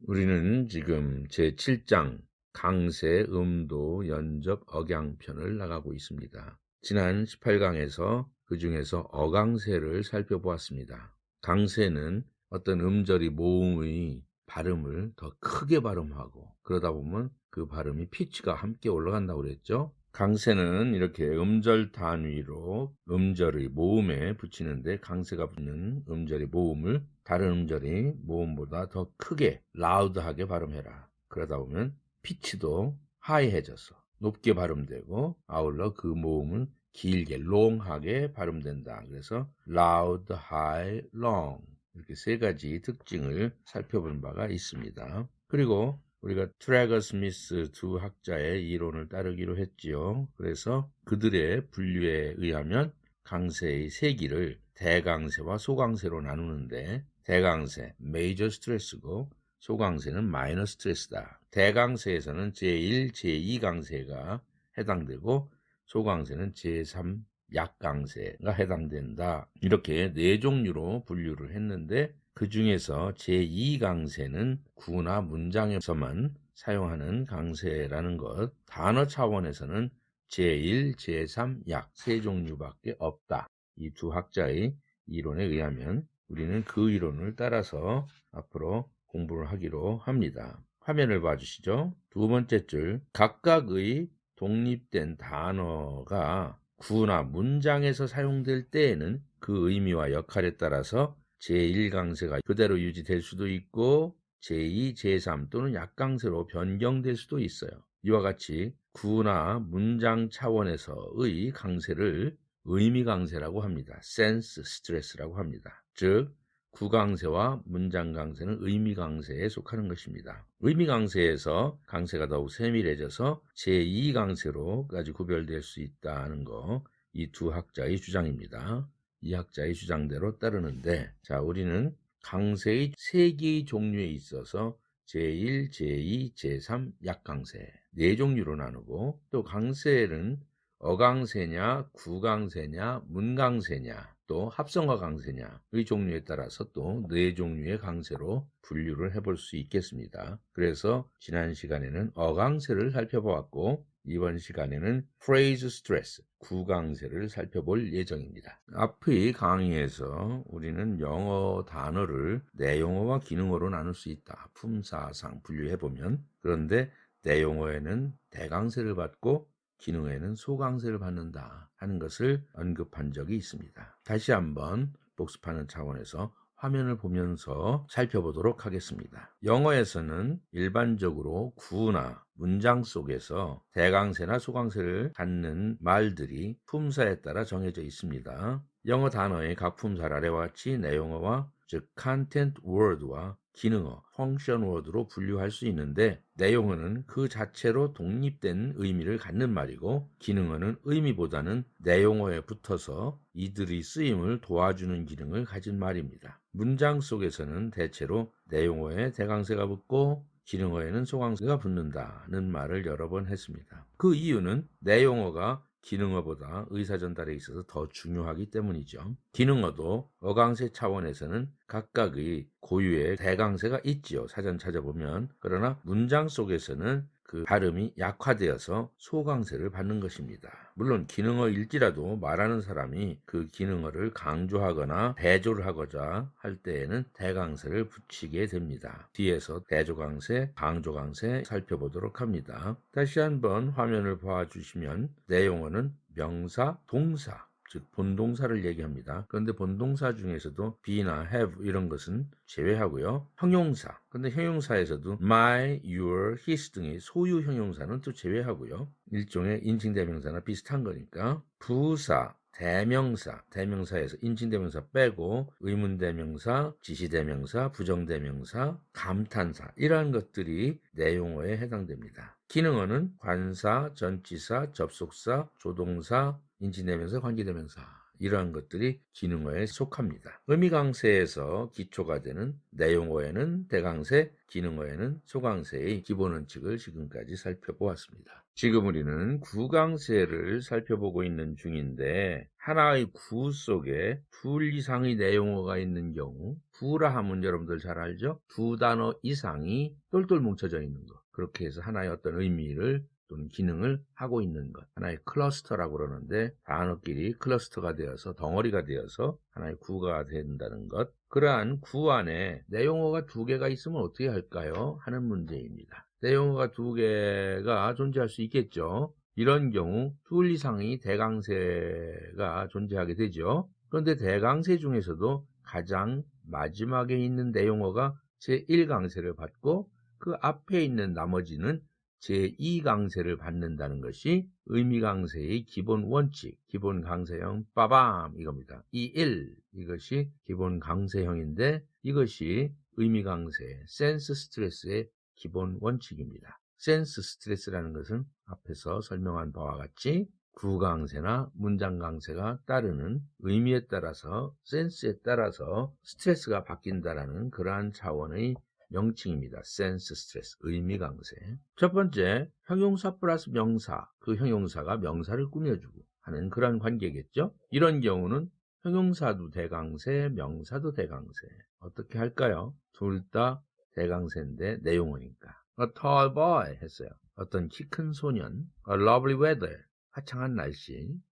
우리는 지금 제7장 강세, 음도, 연접, 억양편을 나가고 있습니다. 지난 18강에서 그 중에서 어강세를 살펴보았습니다. 강세는 어떤 음절이 모음의 발음을 더 크게 발음하고 그러다 보면 그 발음이 피치가 함께 올라간다고 그랬죠. 강세는 이렇게 음절 단위로 음절의 모음에 붙이는데 강세가 붙는 음절의 모음을 다른 음절이 모음보다 더 크게 라우드하게 발음해라. 그러다 보면 피치도 하이해져서 높게 발음되고 아울러 그 모음은 길게 롱하게 발음된다. 그래서 loud, high, long 이렇게 세 가지 특징을 살펴본 바가 있습니다. 그리고 우리가 트래거 스미스 두 학자의 이론을 따르기로 했지요. 그래서 그들의 분류에 의하면 강세의 세기를 대강세와 소강세로 나누는데 대강세, 메이저 스트레스고 소강세는 마이너 스트레스다. 대강세에서는 제1, 제2강세가 해당되고 소강세는 제3, 약강세가 해당된다. 이렇게 네 종류로 분류를 했는데 그 중에서 제2강세는 구나 문장에서만 사용하는 강세라는 것, 단어 차원에서는 제1, 제3, 약 세 종류밖에 없다. 이 두 학자의 이론에 의하면 우리는 그 이론을 따라서 앞으로 공부를 하기로 합니다. 화면을 봐주시죠. 두 번째 줄, 각각의 독립된 단어가 구나 문장에서 사용될 때에는 그 의미와 역할에 따라서 제1강세가 그대로 유지될 수도 있고 제2, 제3 또는 약강세로 변경될 수도 있어요. 이와 같이 구나 문장 차원에서의 강세를 의미강세라고 합니다. 센스 스트레스라고 합니다. 즉 구강세와 문장강세는 의미강세에 속하는 것입니다. 의미강세에서 강세가 더욱 세밀해져서 제2강세로까지 구별될 수 있다는 거, 이 두 학자의 주장입니다. 이 학자의 주장대로 따르는데, 자, 우리는 강세의 세 개의 종류에 있어서 제1, 제2, 제3, 약강세 네 종류로 나누고 또 강세는 어강세냐, 구강세냐, 문강세냐, 또 합성어 강세냐의 종류에 따라서 또 네 종류의 강세로 분류를 해볼 수 있겠습니다. 그래서 지난 시간에는 어강세를 살펴보았고 이번 시간에는 phrase stress, 구강세를 살펴볼 예정입니다. 앞의 강의에서 우리는 영어 단어를 내용어와 기능어로 나눌 수 있다. 품사상 분류해보면. 그런데 내용어에는 대강세를 받고 기능어에는 소강세를 받는다 하는 것을 언급한 적이 있습니다. 다시 한번 복습하는 차원에서 화면을 보면서 살펴보도록 하겠습니다. 영어에서는 일반적으로 구나 문장 속에서 대강세나 소강세를 갖는 말들이 품사에 따라 정해져 있습니다. 영어 단어의 각 품사를 아래와 같이 내용어와 즉 content word와 기능어, function word로 분류할 수 있는데 내용어는 그 자체로 독립된 의미를 갖는 말이고 기능어는 의미보다는 내용어에 붙어서 이들의 쓰임을 도와주는 기능을 가진 말입니다. 문장 속에서는 대체로 내용어에 대강세가 붙고 기능어에는 소강세가 붙는다는 말을 여러 번 했습니다. 그 이유는 내용어가 기능어보다 의사전달에 있어서 더 중요하기 때문이죠. 기능어도 어강세 차원에서는 각각의 고유의 대강세가 있지요. 사전 찾아보면. 그러나 문장 속에서는 그 발음이 약화되어서 소강세를 받는 것입니다. 물론 기능어일지라도 말하는 사람이 그 기능어를 강조하거나 대조를 하고자 할 때에는 대강세를 붙이게 됩니다. 뒤에서 대조강세, 강조강세 살펴보도록 합니다. 다시 한번 화면을 봐주시면 내용어는 명사, 동사 즉 본동사를 얘기합니다. 그런데 본동사 중에서도 be나 have 이런 것은 제외하고요. 형용사, 근데 형용사에서도 my, your, his 등의 소유 형용사는 또 제외하고요. 일종의 인칭대명사나 비슷한 거니까 부사, 대명사, 대명사에서 인칭대명사 빼고 의문대명사, 지시대명사, 부정대명사, 감탄사 이러한 것들이 내용어에 해당됩니다. 기능어는 관사, 전치사, 접속사, 조동사, 인칭대명사, 관계대명사 이러한 것들이 기능어에 속합니다. 의미강세에서 기초가 되는 내용어에는 대강세, 기능어에는 소강세의 기본 원칙을 지금까지 살펴보았습니다. 지금 우리는 구강세를 살펴보고 있는 중인데 하나의 구 속에 둘 이상의 내용어가 있는 경우 구라 하면 여러분들 잘 알죠? 두 단어 이상이 똘똘 뭉쳐져 있는 것. 그렇게 해서 하나의 어떤 의미를 또는 기능을 하고 있는 것. 하나의 클러스터라고 그러는데 단어끼리 클러스터가 되어서 덩어리가 되어서 하나의 구가 된다는 것. 그러한 구 안에 내용어가 두 개가 있으면 어떻게 할까요? 하는 문제입니다. 내용어가 두 개가 존재할 수 있겠죠. 이런 경우 둘 이상의 대강세가 존재하게 되죠. 그런데 대강세 중에서도 가장 마지막에 있는 내용어가 제1강세를 받고 그 앞에 있는 나머지는 제2강세를 받는다는 것이 의미강세의 기본 원칙, 기본 강세형 빠밤 이겁니다. 이것이 기본 강세형인데 이것이 의미강세, 센스 스트레스의 기본 원칙입니다. 센스 스트레스라는 것은 앞에서 설명한 바와 같이 구강세나 문장강세가 따르는 의미에 따라서 센스에 따라서 스트레스가 바뀐다라는 그러한 차원의 명칭입니다. 센스 스트레스, 의미강세. 첫 번째, 형용사 플러스 명사, 그 형용사가 명사를 꾸며주고 하는 그런 관계겠죠. 이런 경우는 형용사도 대강세, 명사도 대강세. 어떻게 할까요? 둘 다 대강세인데 내용어니까. A tall boy 했어요. 어떤 키 큰 소년. A lovely weather. 화창한 날씨.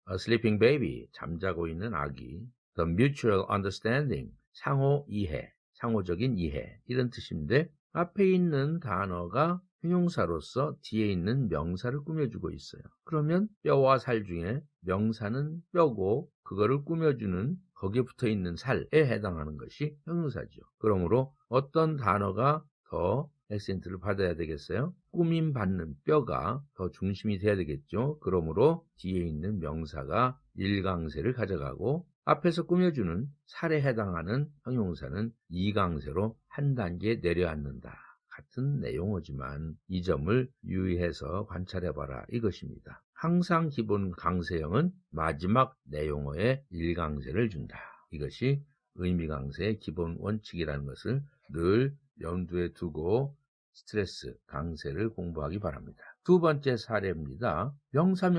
A sleeping baby. 잠자고 있는 아기. The mutual understanding. 상호 이해. 상호적인 이해. 이런 뜻인데 앞에 있는 단어가 형용사로서 뒤에 있는 명사를 꾸며주고 있어요. 그러면 뼈와 살 중에 명사는 뼈고 그거를 꾸며주는 거기에 붙어있는 살에 해당하는 것이 형용사죠. 그러므로 어떤 단어가 더 액센트를 받아야 되겠어요? 꾸밈받는 뼈가 더 중심이 돼야 되겠죠. 그러므로 뒤에 있는 명사가 1강세를 가져가고 앞에서 꾸며주는 살에 해당하는 형용사는 2강세로 한 단계 내려앉는다. 같은 내용어지만 이 점을 유의해서 관찰해봐라 이것입니다. 항상 기본 강세형은 마지막 내용어에 1강세를 준다. 이것이 의미강세의 기본 원칙이라는 것을 늘 염두에 두고 스트레스 강세를 공부하기 바랍니다. 두 번째 사례입니다. 명사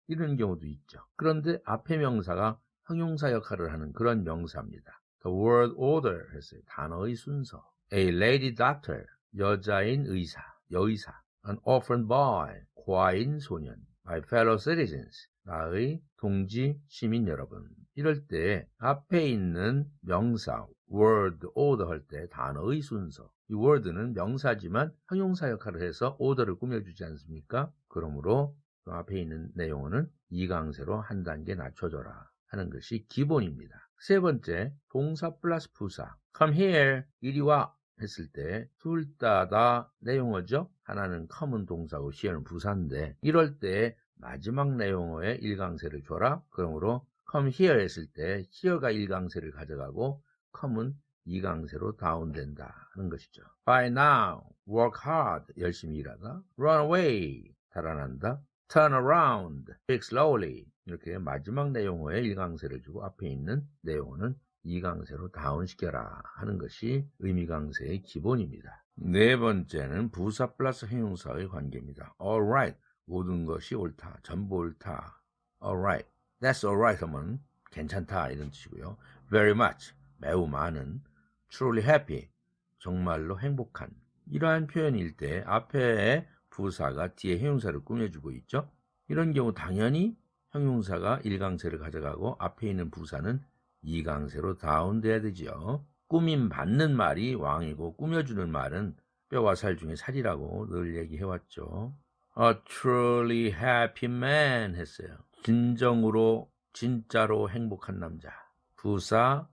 이런 경우도 있죠. 그런데 앞에 명사가 형용사 역할을 하는 그런 명사입니다. The word order 했어요. 단어의 순서. A lady doctor, 여자인 의사, 여의사. An orphan boy, 과인 소년. My fellow citizens, 나의 동지 시민 여러분. 이럴 때 앞에 있는 명사, word, order 할 때 단어의 순서. 이 word는 명사지만 형용사 역할을 해서 order를 꾸며주지 않습니까? 그러므로 그 앞에 있는 내용어는 2강세로 한 단계 낮춰줘라 하는 것이 기본입니다. 세 번째, 동사 플러스 부사. Come here, 이리 와 했을 때 둘 다 내용어죠. 하나는 come은 동사고 here는 부사인데 이럴 때 마지막 내용어에 1강세를 줘라. 그러므로 come here 했을 때 here가 1강세를 가져가고 come은 2강세로 다운된다 하는 것이죠. By now, work hard, 열심히 일하다. Run away, 달아난다. Turn around, speak slowly. 이렇게 마지막 내용어에 1강세를 주고 앞에 있는 내용어는 2강세로 다운시켜라 하는 것이 의미강세의 기본입니다. 네 번째는 부사 플러스 형용사의 관계입니다. Alright, 모든 것이 옳다, 전부 옳다. Alright, that's alright 하면 괜찮다 이런 뜻이고요. Very much, 매우 많은. Truly happy, 정말로 행복한. 이러한 표현일 때 앞에 부사가 뒤에 형용사를 꾸며주고 있죠. 이런 경우 당연히 형용사가 1강세를 가져가고 앞에 있는 부사는 2강세로 다운돼야 되죠. 꾸밈 받는 말이 왕이고 꾸며주는 말은 뼈와 살 중에 살이라고 늘 얘기해왔죠. A truly happy man 했어요. 진짜로 행복한 남자. 부사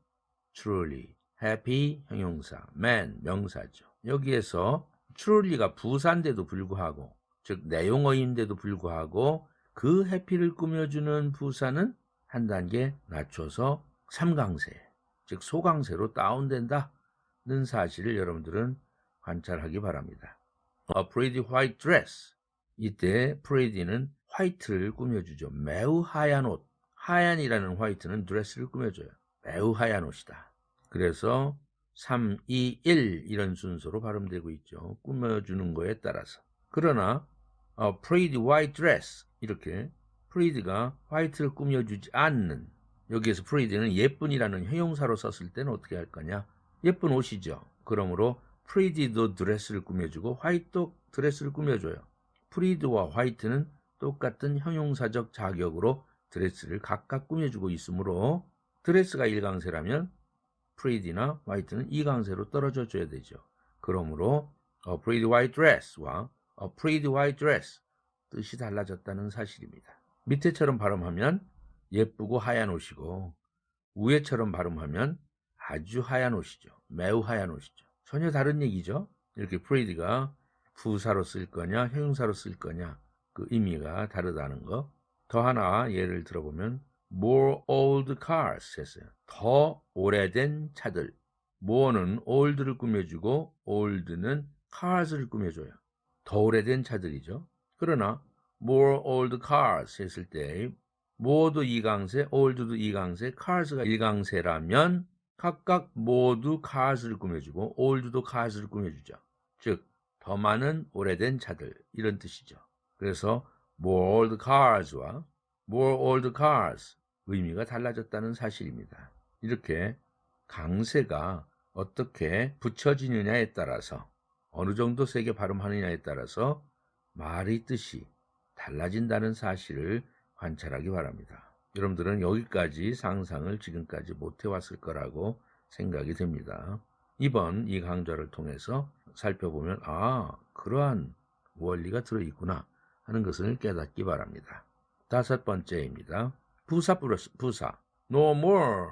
truly, happy 형용사, man 명사죠. 여기에서 truly가 부사인데도 불구하고 즉 내용어인데도 불구하고 그 해피를 꾸며주는 부사는 한 단계 낮춰서 3강세, 즉 소강세로 다운된다는 사실을 여러분들은 관찰하기 바랍니다. A pretty white dress. 이때 pretty는 화이트를 꾸며주죠. 매우 하얀 옷. 하얀이라는 화이트는 드레스를 꾸며줘요. 매우 하얀 옷이다. 그래서 3, 2, 1 이런 순서로 발음되고 있죠. 꾸며주는 거에 따라서. 그러나 A pretty white dress. 이렇게 pretty가 white를 꾸며주지 않는, 여기에서 pretty는 예쁜이라는 형용사로 썼을 때는 어떻게 할 거냐? 예쁜 옷이죠. 그러므로 pretty도 드레스를 꾸며주고 white도 드레스를 꾸며줘요. pretty와 white는 똑같은 형용사적 자격으로 드레스를 각각 꾸며주고 있으므로 드레스가 1강세라면 pretty나 white는 2강세로 떨어져 줘야 되죠. 그러므로 a pretty white dress와 a pretty white dress 뜻이 달라졌다는 사실입니다. 밑에처럼 발음하면 예쁘고 하얀 옷이고 위에처럼 발음하면 아주 하얀 옷이죠. 매우 하얀 옷이죠. 전혀 다른 얘기죠. 이렇게 pretty가 부사로 쓸 거냐 형용사로 쓸 거냐 그 의미가 다르다는 거. 더 하나 예를 들어보면 more old cars 했어요. 더 오래된 차들. more는 old를 꾸며주고 old는 cars를 꾸며줘요. 더 오래된 차들이죠. 그러나 more old cars 했을 때 more도 2강세, old도 2강세, cars가 1강세라면 각각 모두 cars를 꾸며주고 old도 cars를 꾸며주죠. 즉 더 많은 오래된 차들 이런 뜻이죠. 그래서 more old cars와 more old cars 의미가 달라졌다는 사실입니다. 이렇게 강세가 어떻게 붙여지느냐에 따라서 어느 정도 세게 발음하느냐에 따라서 말의 뜻이 달라진다는 사실을 관찰하기 바랍니다. 여러분들은 여기까지 상상을 지금까지 못 해왔을 거라고 생각이 됩니다. 이번 이 강좌를 통해서 살펴보면 그러한 원리가 들어있구나 하는 것을 깨닫기 바랍니다. 5번째입니다. 부사 플러스 부사. No more.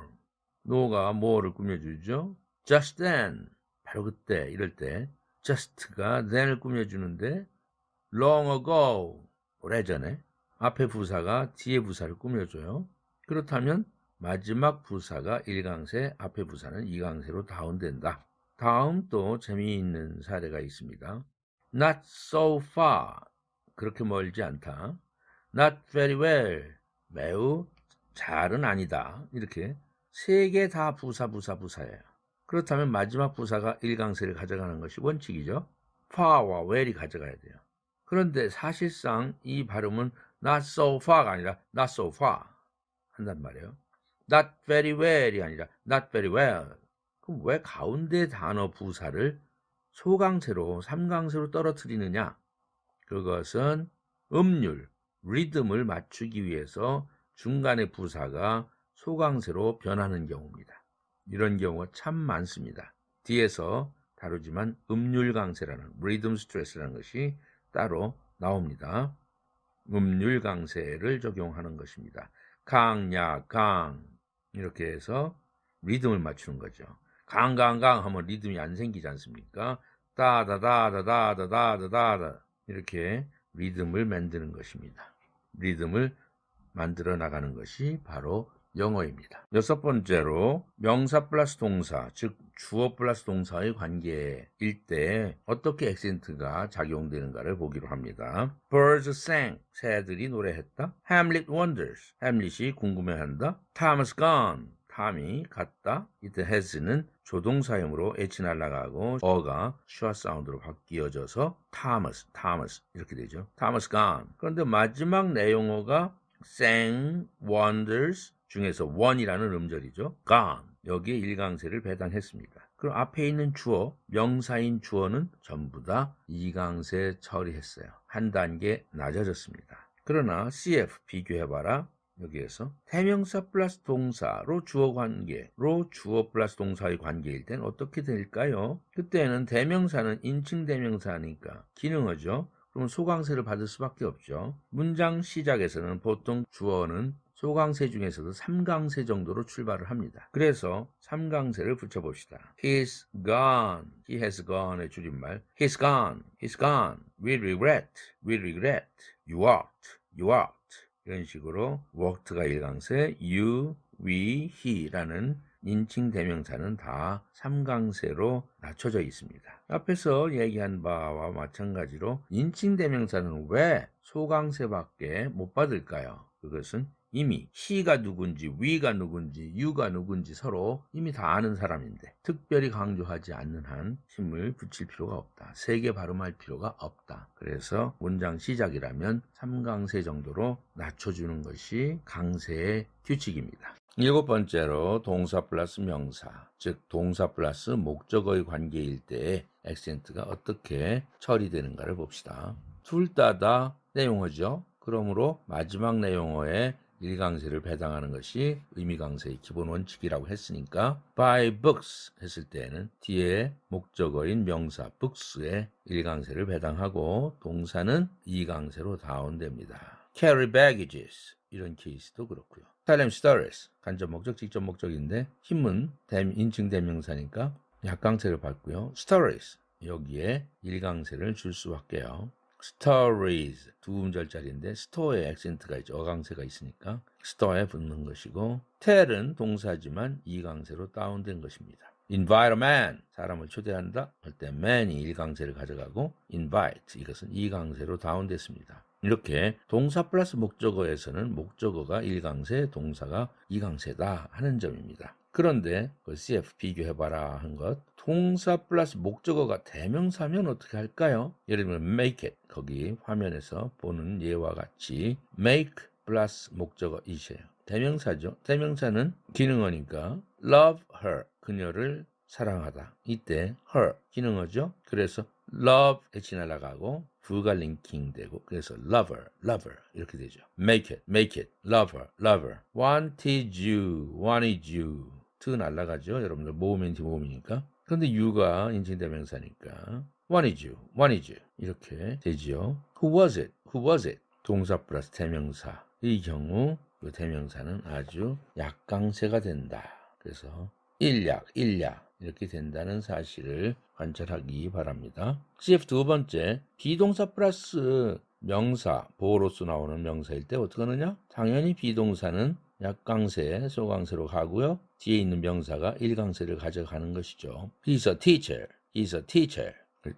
no가 more를 꾸며주죠. just then. 바로 그때 이럴 때 just가 then을 꾸며주는데 long ago. 오래전에. 앞에 부사가 뒤에 부사를 꾸며줘요. 그렇다면 마지막 부사가 1강세, 앞에 부사는 2강세로 다운된다. 다음 또 재미있는 사례가 있습니다. Not so far. 그렇게 멀지 않다. Not very well. 매우 잘은 아니다. 이렇게 세 개 다 부사예요. 그렇다면 마지막 부사가 1강세를 가져가는 것이 원칙이죠. far와 well이 가져가야 돼요. 그런데 사실상 이 발음은 not so far가 아니라 not so far 한단 말이에요. not very well이 아니라 not very well. 그럼 왜 가운데 단어 부사를 소강세로 3강세로 떨어뜨리느냐? 그것은 음률, 리듬을 맞추기 위해서 중간의 부사가 소강세로 변하는 경우입니다. 이런 경우가 참 많습니다. 뒤에서 다루지만 음률 강세라는 리듬 스트레스라는 것이 따로 나옵니다. 음률 강세를 적용하는 것입니다. 강야 강 이렇게 해서 리듬을 맞추는 거죠. 강강강 하면 리듬이 안 생기지 않습니까? 따다다다다다다다다 이렇게 리듬을 만드는 것입니다. 리듬을 만들어 나가는 것이 바로 영어입니다. 6번째로 명사 플러스 동사, 즉 주어 플러스 동사의 관계일 때 어떻게 액센트가 작용되는가를 보기로 합니다. Birds sang, 새들이 노래했다. Hamlet wonders, 햄릿이 궁금해한다. Tom's gone, 탐이 갔다. 이때 has는 조동사형으로 h 날아가고 어가 슈아 사운드로 바뀌어져서 Thomas 이렇게 되죠. Thomas gone. 그런데 마지막 내용어가 sang, wonders 중에서 one이라는 음절이죠. gone. 여기에 1강세를 배당했습니다. 그럼 앞에 있는 주어, 명사인 주어는 전부 다 2강세 처리했어요. 한 단계 낮아졌습니다. 그러나 CF 비교해봐라. 여기에서 대명사 플러스 동사로 주어 관계로 주어 플러스 동사의 관계일 땐 어떻게 될까요? 그때는 대명사는 인칭 대명사니까 기능어죠. 그럼 소강세를 받을 수밖에 없죠. 문장 시작에서는 보통 주어는 소강세 중에서도 3강세 정도로 출발을 합니다. 그래서 3강세를 붙여봅시다. He's gone. He has gone의 줄임말. He's gone. He's gone. We regret. We regret. You ought. You ought. 이런 식으로 walked가 1강세, you, we, he라는 인칭 대명사는 다 3강세로 낮춰져 있습니다. 앞에서 얘기한 바와 마찬가지로 인칭 대명사는 왜 소강세밖에 못 받을까요? 그것은 이미 he가 누군지, we가 누군지, you가 누군지 서로 이미 다 아는 사람인데 특별히 강조하지 않는 한 힘을 붙일 필요가 없다. 세게 발음할 필요가 없다. 그래서 문장 시작이라면 3강세 정도로 낮춰주는 것이 강세의 규칙입니다. 7번째로 동사 플러스 명사, 즉 동사 플러스 목적어의 관계일 때의 액센트가 어떻게 처리되는가를 봅시다. 둘 다 내용어죠. 그러므로 마지막 내용어에 일강세를 배당하는 것이 의미강세의 기본 원칙이라고 했으니까 by books 했을 때는 뒤에 목적어인 명사 books에 일강세를 배당하고 동사는 이강세로 다운됩니다. carry baggages 이런 케이스도 그렇고요. tell them stories 간접 목적, 직접 목적인데 힘은 인칭 대명사니까 약강세를 받고요. stories 여기에 일강세를 줄 수밖에요. stories 두 음절짜리인데 store에 액센트가 있죠. 어강세가 있으니까 store에 붙는 것이고 tell은 동사지만 이강세로 다운된 것입니다. invite a man 사람을 초대한다 할 때 man이 일강세를 가져가고 invite 이것은 이강세로 다운됐습니다. 이렇게 동사 플러스 목적어에서는 목적어가 일강세, 동사가 이강세다 하는 점입니다. 그런데 그 CF 비교해봐라 한 것 동사 플러스 목적어가 대명사면 어떻게 할까요? 예를 들면 make it 거기 화면에서 보는 예와 같이 make 플러스 목적어이세요. 대명사죠. 대명사는 기능어니까 love her 그녀를 사랑하다. 이때 her 기능어죠. 그래서 love에 지나가고 부가 링킹되고 그래서 lover 이렇게 되죠. make it lover wanted you to 날라가죠. 여러분들 모음인지 모음이니까. 그런데 you가 인칭대명사니까 wanted you 이렇게 되지요. who was it 동사 플러스 대명사 이 경우 그 대명사는 아주 약강세가 된다. 그래서 일약 이렇게 된다는 사실을 관찰하기 바랍니다. CF 두 번째, 비동사 플러스 명사, 보어로서 나오는 명사일 때 어떻게 하느냐? 당연히 비동사는 약강세, 소강세로 가고요. 뒤에 있는 명사가 일강세를 가져가는 것이죠. He's a teacher.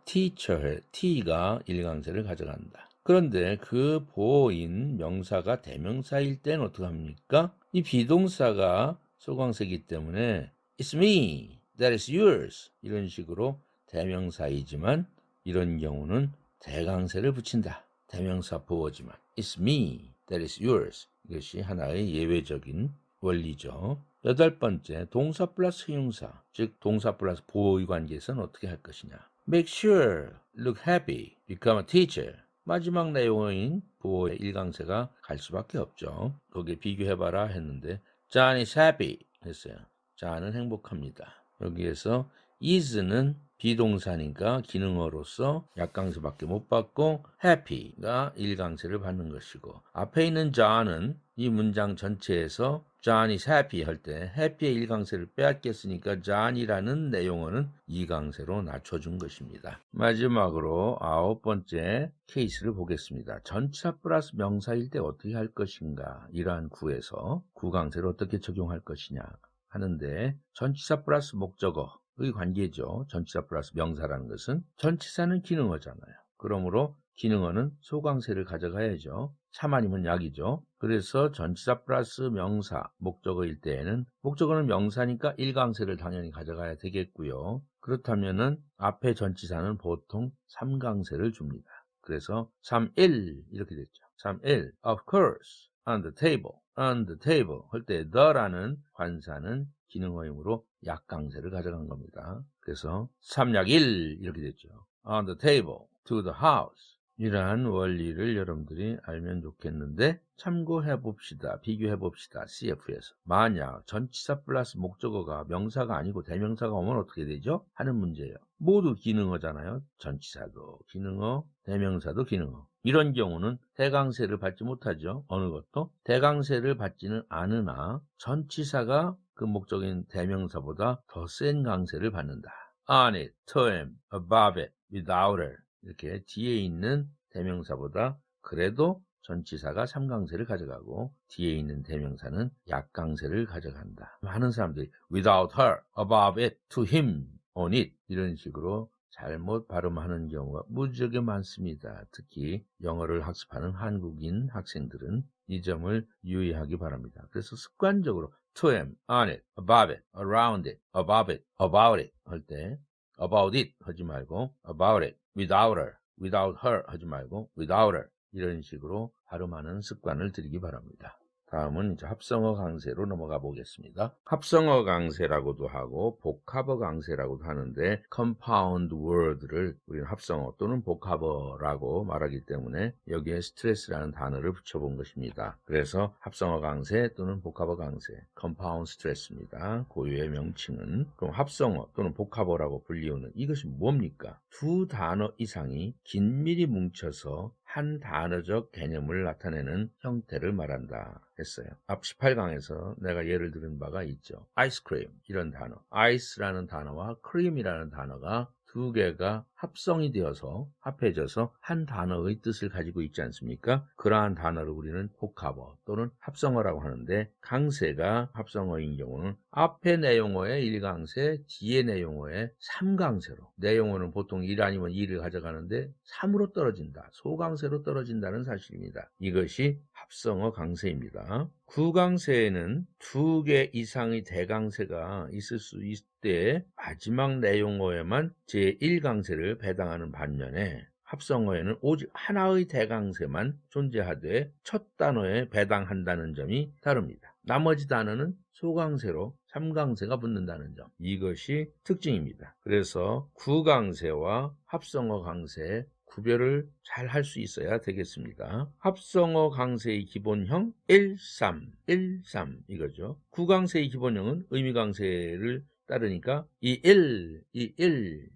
teacher의 T가 일강세를 가져간다. 그런데 그 보어인 명사가 대명사일 때는 어떻게 합니까? 이 비동사가 소강세이기 때문에 It's me, that is yours 이런 식으로 대명사이지만 이런 경우는 대강세를 붙인다. 대명사 보어지만 It's me, that is yours 이것이 하나의 예외적인 원리죠. 8번째, 동사 플러스 형용사, 즉 동사 플러스 보어의 관계에서는 어떻게 할 것이냐. Make sure, look happy, become a teacher. 마지막 내용인 보어의 일강세가 갈 수밖에 없죠. 거기에 비교해봐라 했는데 John is happy 했어요. John은 행복합니다. 여기에서 is는 비동사니까 기능어로서 약강세밖에 못 받고 happy가 일강세를 받는 것이고 앞에 있는 John은 이 문장 전체에서 John is happy 할 때 happy의 일강세를 빼앗겼으니까 John이라는 내용어는 이강세로 낮춰준 것입니다. 마지막으로 9번째 케이스를 보겠습니다. 전치사 플러스 명사일 때 어떻게 할 것인가 이러한 구에서 구강세를 어떻게 적용할 것이냐 하는데 전치사 플러스 목적어의 관계죠. 전치사 플러스 명사라는 것은 전치사는 기능어잖아요. 그러므로 기능어는 소강세를 가져가야죠. 참 아니면 약이죠. 그래서 전치사 플러스 명사 목적어일 때에는 목적어는 명사니까 일강세를 당연히 가져가야 되겠고요. 그렇다면은 앞에 전치사는 보통 3강세를 줍니다. 그래서 3.1 이렇게 됐죠. 3.1 of course on the table 할 때 the라는 관사는 기능어이므로 약강세를 가져간 겁니다. 그래서 3약1 이렇게 됐죠. on the table, to the house 이러한 원리를 여러분들이 알면 좋겠는데 참고해 봅시다. 비교해 봅시다. CF에서 만약 전치사 플러스 목적어가 명사가 아니고 대명사가 오면 어떻게 되죠? 하는 문제예요. 모두 기능어잖아요. 전치사도 기능어, 대명사도 기능어. 이런 경우는 대강세를 받지 못하죠. 어느 것도 대강세를 받지는 않으나 전치사가 그 목적인 대명사보다 더 센 강세를 받는다. on it, to him, above it, without it 이렇게 뒤에 있는 대명사보다 그래도 전치사가 3강세를 가져가고 뒤에 있는 대명사는 약강세를 가져간다. 많은 사람들이 without her, above it, to him, on it 이런 식으로 잘못 발음하는 경우가 무지하게 많습니다. 특히 영어를 학습하는 한국인 학생들은 이 점을 유의하기 바랍니다. 그래서 습관적으로 to am, on it, above it, around it, above it, about it 할 때 about it 하지 말고 about it, without her, without her 하지 말고 without her 이런 식으로 발음하는 습관을 들이기 바랍니다. 다음은 이제 합성어 강세로 넘어가 보겠습니다. 합성어 강세라고도 하고 복합어 강세라고도 하는데 compound word를 우리는 합성어 또는 복합어라고 말하기 때문에 여기에 스트레스라는 단어를 붙여본 것입니다. 그래서 합성어 강세 또는 복합어 강세, compound stress입니다. 고유의 명칭은. 그럼 합성어 또는 복합어라고 불리우는 이것이 뭡니까? 두 단어 이상이 긴밀히 뭉쳐서 한 단어적 개념을 나타내는 형태를 말한다 했어요. 앞 18강에서 내가 예를 들은 바가 있죠. 아이스크림 이런 단어, 아이스라는 단어와 크림이라는 단어가 두 개가 합성이 되어서 합해져서 한 단어의 뜻을 가지고 있지 않습니까? 그러한 단어를 우리는 복합어 또는 합성어라고 하는데 강세가 합성어인 경우는 앞의 내용어의 1강세, 뒤의 내용어의 3강세로 내용어는 보통 1 아니면 2를 가져가는데 3으로 떨어진다, 소강세로 떨어진다는 사실입니다. 이것이 합성어 강세입니다. 구강세에는 2개 이상의 대강세가 있을 수 있을 때 마지막 내용어에만 제1강세를 배당하는 반면에 합성어에는 오직 하나의 대강세만 존재하되 첫 단어에 배당한다는 점이 다릅니다. 나머지 단어는 소강세로 3강세가 붙는다는 점, 이것이 특징입니다. 그래서 구강세와 합성어 강세 구별을 잘 할 수 있어야 되겠습니다. 합성어 강세의 기본형 1, 3 이거죠. 구강세의 기본형은 의미강세를 따르니까 이 1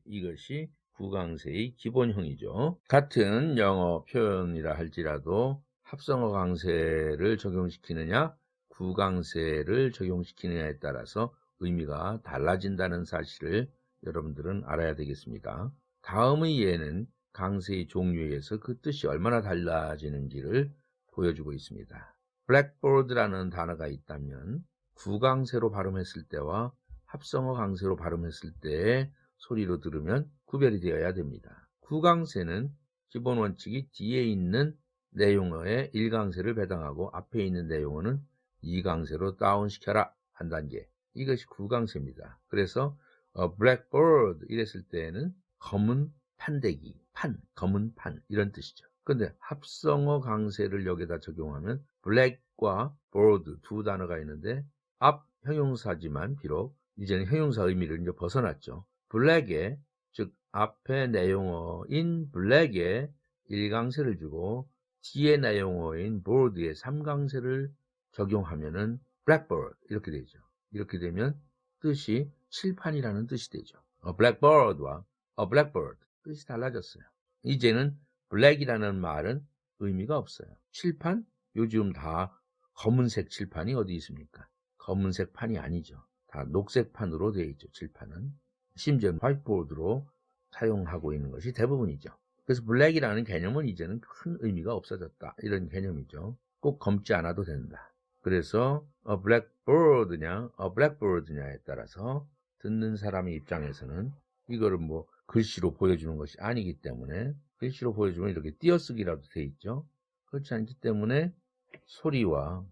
이것이 구강세의 기본형이죠. 같은 영어 표현이라 할지라도 합성어 강세를 적용시키느냐 구강세를 적용시키느냐에 따라서 의미가 달라진다는 사실을 여러분들은 알아야 되겠습니다. 다음의 예는 강세의 종류에 의해서 그 뜻이 얼마나 달라지는지를 보여주고 있습니다. blackboard라는 단어가 있다면 구강세로 발음했을 때와 합성어 강세로 발음했을 때의 소리로 들으면 구별이 되어야 됩니다. 구강세는 기본 원칙이 뒤에 있는 내용어에 1강세를 배당하고 앞에 있는 내용어는 2강세로 다운시켜라 한 단계, 이것이 구강세입니다. 그래서 blackboard 이랬을 때에는 검은 판대기, 검은 판 이런 뜻이죠. 근데 합성어 강세를 여기다 적용하면 black과 board 두 단어가 있는데 앞 형용사지만 비록 이제는 형용사 의미를 이제 벗어났죠. black에, 즉 앞에 내용어인 black에 1강세를 주고 뒤에 내용어인 board에 3강세를 적용하면은 blackboard 이렇게 되죠. 이렇게 되면 뜻이 칠판이라는 뜻이 되죠. blackboard와 blackbird 뜻이 달라졌어요. 이제는 black이라는 말은 의미가 없어요. 칠판? 요즘 다 검은색 칠판이 어디 있습니까? 검은색 판이 아니죠. 다 녹색 판으로 되어 있죠. 칠판은. 심지어 화이트보드로 사용하고 있는 것이 대부분이죠. 그래서 black이라는 개념은 이제는 큰 의미가 없어졌다, 이런 개념이죠. 꼭 검지 않아도 된다. 그래서 blackbird냐 blackbird냐에 따라서 듣는 사람의 입장에서는 이거를 뭐 글씨로 보여주는 것이 아니기 때문에, 글씨로 보여주면 이렇게 띄어쓰기라도 돼 있죠. 그렇지 않기 때문에 소리와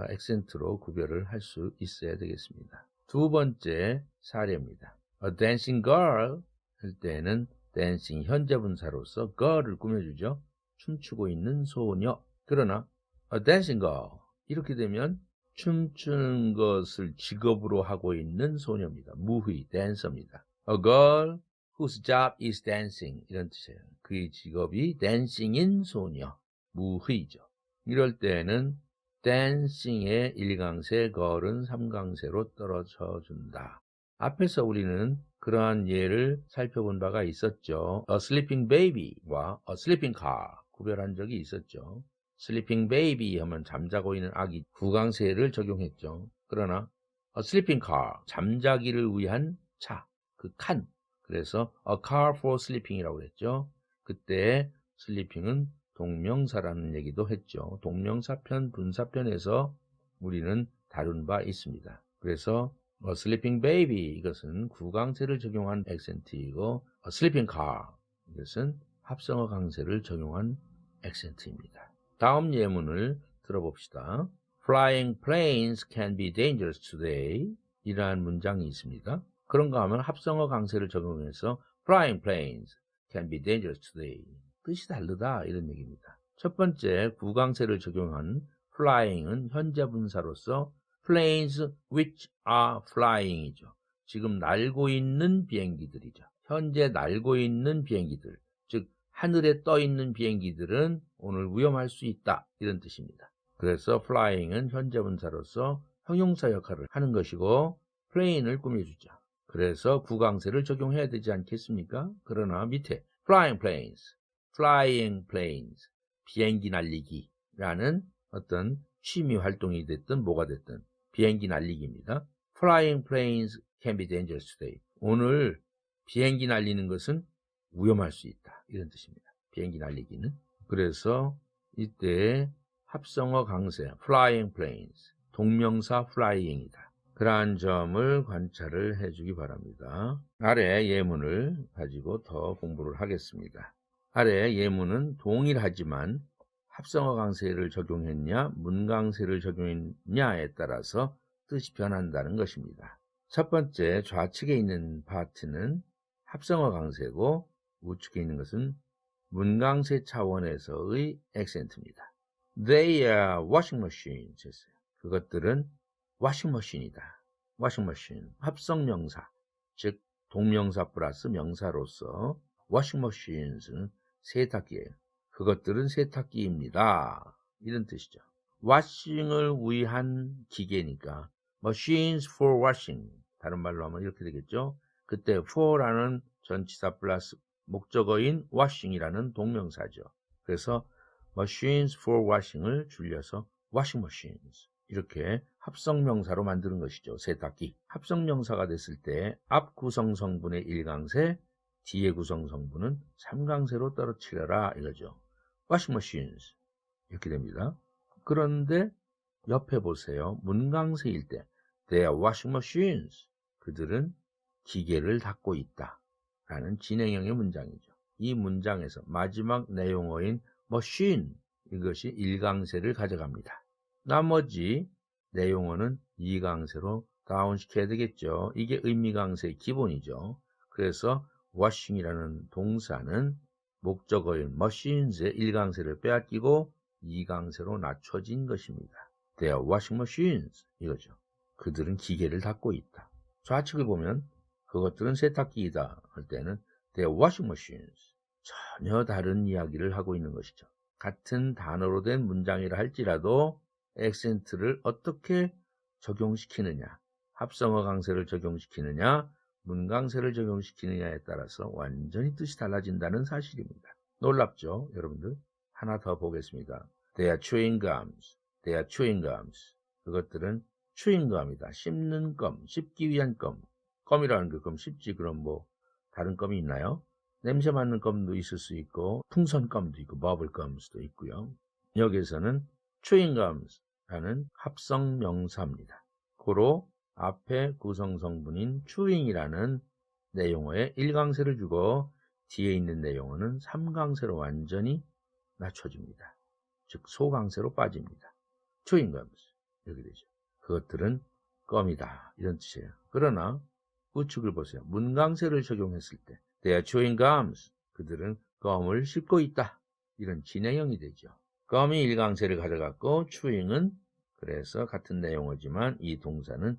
액센트로 구별을 할 수 있어야 되겠습니다. 두 번째 사례입니다. A dancing girl 할 때는 dancing 현재분사로서 girl을 꾸며주죠. 춤추고 있는 소녀. 그러나 a dancing girl 이렇게 되면 춤추는 것을 직업으로 하고 있는 소녀입니다. 무의, 댄서입니다. A girl whose job is dancing 이런 뜻이에요. 그의 직업이 dancing인 소녀, 무의죠. 이럴 때는 dancing의 1강세, girl은 3강세로 떨어져 준다. 앞에서 우리는 그러한 예를 살펴본 바가 있었죠. A sleeping baby와 a sleeping car 구별한 적이 있었죠. sleeping baby 하면 잠자고 있는 아기, 구강세를 적용했죠. 그러나 a sleeping car 잠자기를 위한 차, 그 칸, 그래서 a car for sleeping이라고 했죠. 그때 sleeping은 동명사라는 얘기도 했죠. 동명사편, 분사편에서 우리는 다룬 바 있습니다. 그래서 a sleeping baby 이것은 구강세를 적용한 액센트이고 a sleeping car 이것은 합성어 강세를 적용한 액센트입니다. 다음 예문을 들어봅시다. Flying planes can be dangerous today. 이라는 문장이 있습니다. 그런가 하면 합성어 강세를 적용해서 Flying planes can be dangerous today. 뜻이 다르다 이런 얘기입니다. 첫 번째 구강세를 적용한 flying은 현재 분사로서 planes which are flying이죠. 지금 날고 있는 비행기들이죠. 현재 날고 있는 비행기들, 즉 하늘에 떠 있는 비행기들은 오늘 위험할 수 있다 이런 뜻입니다. 그래서 flying은 현재 분사로서 형용사 역할을 하는 것이고 plane을 꾸며주죠. 그래서 구강세를 적용해야 되지 않겠습니까? 그러나 밑에 flying planes, 비행기 날리기라는 어떤 취미 활동이 됐든 뭐가 됐든 비행기 날리기입니다. Flying planes can be dangerous today. 오늘 비행기 날리는 것은 위험할 수 있다. 이런 뜻입니다. 비행기 날리기는. 그래서 이때 합성어 강세 flying planes, 동명사 flying이다. 그러한 점을 관찰을 해주기 바랍니다. 아래 예문을 가지고 더 공부를 하겠습니다. 아래 예문은 동일하지만 합성어 강세를 적용했냐 문강세를 적용했냐에 따라서 뜻이 변한다는 것입니다. 첫 번째 좌측에 있는 파트는 합성어 강세고 우측에 있는 것은 문강세 차원에서의 액센트입니다. They are washing machines 했어요. 그것들은 washingmachine이다. washingmachine 합성명사, 즉 동명사 플러스 명사로서 washingmachines는 세탁기예요. 그것들은 세탁기입니다. 이런 뜻이죠. washing을 위한 기계니까 machines for washing, 다른 말로 하면 이렇게 되겠죠. 그때 for라는 전치사 플러스 목적어인 washing이라는 동명사죠. 그래서 machines for washing을 줄여서 washing machines 이렇게 합성명사로 만드는 것이죠. 세탁기. 합성명사가 됐을 때 앞 구성성분의 1강세, 뒤에 구성성분은 3강세로 떨어뜨려라 이거죠. washing machines 이렇게 됩니다. 그런데 옆에 보세요. 문강세일 때 they are washing machines, 그들은 기계를 닦고 있다 라는 진행형의 문장이죠. 이 문장에서 마지막 내용어인 machine, 이것이 1강세를 가져갑니다. 나머지 내용어는 2강세로 다운시켜야 되겠죠. 이게 의미강세의 기본이죠. 그래서 washing이라는 동사는 목적어인 machines의 1강세를 빼앗기고 2강세로 낮춰진 것입니다. They are washing machines 이거죠. 그들은 기계를 닦고 있다. 좌측을 보면 그것들은 세탁기이다 할 때는 they are washing machines, 전혀 다른 이야기를 하고 있는 것이죠. 같은 단어로 된 문장이라 할지라도 액센트를 어떻게 적용시키느냐, 합성어 강세를 적용시키느냐, 문강세를 적용시키느냐에 따라서 완전히 뜻이 달라진다는 사실입니다. 놀랍죠, 여러분들? 하나 더 보겠습니다. They are chewing gums. They are chewing gums. 그것들은 chewing gum이다. 씹는 껌, 씹기 위한 껌. 껌이라는 게 그럼 씹지, 그럼 뭐 다른 껌이 있나요? 냄새 맡는 껌도 있을 수 있고 풍선 껌도 있고 버블 껌도 있고요. 여기에서는 chewing gums 라는 합성 명사입니다. 고로 앞에 구성성분인 chewing이라는 내용어에 1강세를 주고 뒤에 있는 내용어는 3강세로 완전히 낮춰줍니다. 즉 소강세로 빠집니다. chewing gums 이렇게 되죠. 그것들은 껌이다 이런 뜻이에요. 그러나 우측을 보세요. 문강세를 적용했을 때 they are chewing gums, 그들은 껌을 씹고 있다 이런 진행형이 되죠. 껌이 1강세를 가져갔고 chewing은 그래서 같은 내용어지만 이 동사는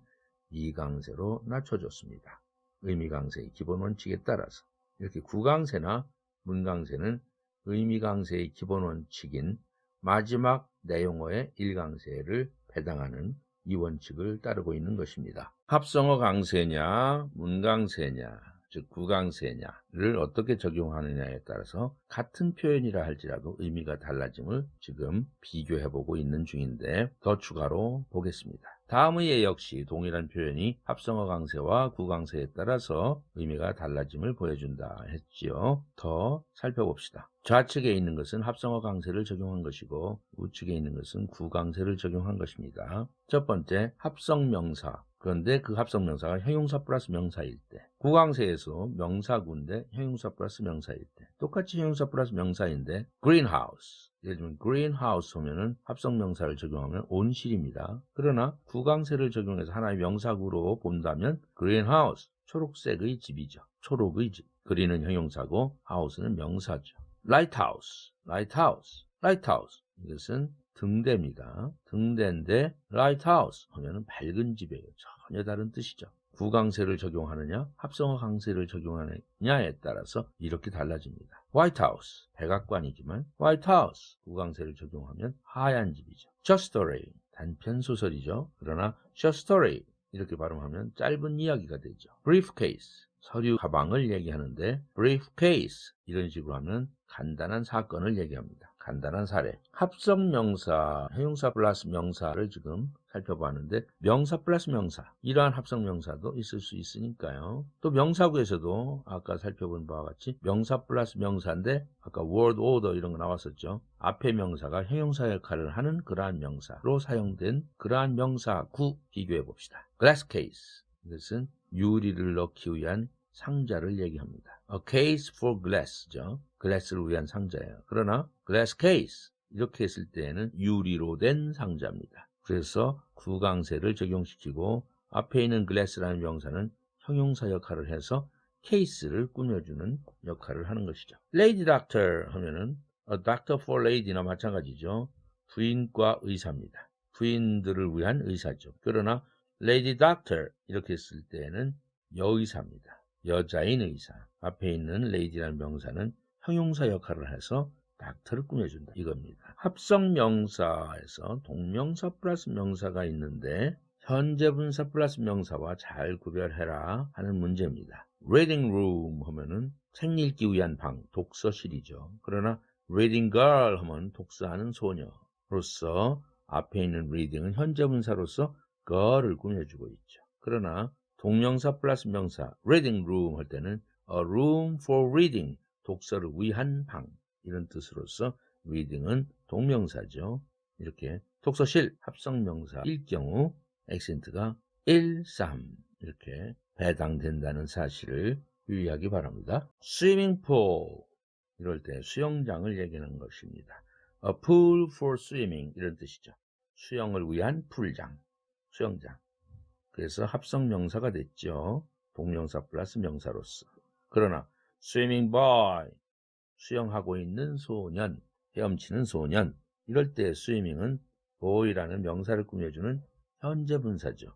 2강세로 낮춰줬습니다. 의미강세의 기본 원칙에 따라서 이렇게 구강세나 문강세는 의미강세의 기본 원칙인 마지막 내용어의 1강세를 배당하는 이 원칙을 따르고 있는 것입니다. 합성어 강세냐 문강세냐 즉 구강세냐를 어떻게 적용하느냐에 따라서 같은 표현이라 할지라도 의미가 달라짐을 지금 비교해보고 있는 중인데 더 추가로 보겠습니다. 다음의 예 역시 동일한 표현이 합성어 강세와 구강세에 따라서 의미가 달라짐을 보여준다 했지요. 더 살펴봅시다. 좌측에 있는 것은 합성어 강세를 적용한 것이고 우측에 있는 것은 구강세를 적용한 것입니다. 첫 번째 합성명사, 그런데 그 합성명사가 형용사 플러스 명사일 때, 구강세에서 명사구인데 형용사 플러스 명사일 때, 똑같이 형용사 플러스 명사인데 greenhouse, 예를 들면 greenhouse 하면은 합성명사를 적용하면 온실입니다. 그러나 구강세를 적용해서 하나의 명사구로 본다면 greenhouse, 초록색의 집이죠. 초록의 집. green은 형용사고 house는 명사죠. lighthouse, lighthouse, lighthouse. 이것은 등대입니다. 등대인데 lighthouse 하면은 밝은 집이에요. 전혀 다른 뜻이죠. 구강세를 적용하느냐, 합성어 강세를 적용하느냐에 따라서 이렇게 달라집니다. 화이트하우스, 백악관이지만 화이트하우스, 구강세를 적용하면 하얀 집이죠. short story, 단편 소설이죠. 그러나 short story 이렇게 발음하면 짧은 이야기가 되죠. briefcase, 서류 가방을 얘기하는데 briefcase 이런 식으로 하면 간단한 사건을 얘기합니다. 간단한 사례. 합성명사, 형용사 플러스 명사를 지금 살펴봤는데 명사 플러스 명사, 이러한 합성명사도 있을 수 있으니까요. 또 명사구에서도 아까 살펴본 바와 같이 명사 플러스 명사인데 아까 word order 이런 거 나왔었죠. 앞에 명사가 형용사 역할을 하는 그러한 명사로 사용된 그러한 명사구 비교해 봅시다. glass case, 이것은 유리를 넣기 위한 상자를 얘기합니다. A case for glass죠. glass를 위한 상자예요. 그러나 glass case 이렇게 했을 때에는 유리로 된 상자입니다. 그래서 구강세를 적용시키고 앞에 있는 glass라는 명사는 형용사 역할을 해서 케이스를 꾸며주는 역할을 하는 것이죠. lady doctor 하면은 a doctor for lady나 마찬가지죠. 부인과 의사입니다. 부인들을 위한 의사죠. 그러나 lady doctor 이렇게 했을 때에는 여의사입니다. 여자인 의사. 앞에 있는 lady라는 명사는 형용사 역할을 해서 닥터를 꾸며준다 이겁니다. 합성명사에서 동명사 플러스 명사가 있는데 현재 분사 플러스 명사와 잘 구별해라 하는 문제입니다. reading room 하면은 책 읽기 위한 방, 독서실이죠. 그러나 reading girl 하면 독서하는 소녀로서 앞에 있는 reading은 현재 분사로서 girl을 꾸며주고 있죠. 그러나 동명사 플러스 명사 reading room 할 때는 a room for reading, 독서를 위한 방 이런 뜻으로서 reading은 동명사죠. 이렇게 독서실 합성명사일 경우 액센트가 1, 3 이렇게 배당된다는 사실을 유의하기 바랍니다. swimming pool 이럴 때 수영장을 얘기하는 것입니다. a pool for swimming 이런 뜻이죠. 수영을 위한 풀장, 수영장. 그래서 합성명사가 됐죠. 동명사 플러스 명사로서. 그러나 swimming boy, 수영하고 있는 소년, 헤엄치는 소년, 이럴 때 swimming은 boy라는 명사를 꾸며주는 현재 분사죠.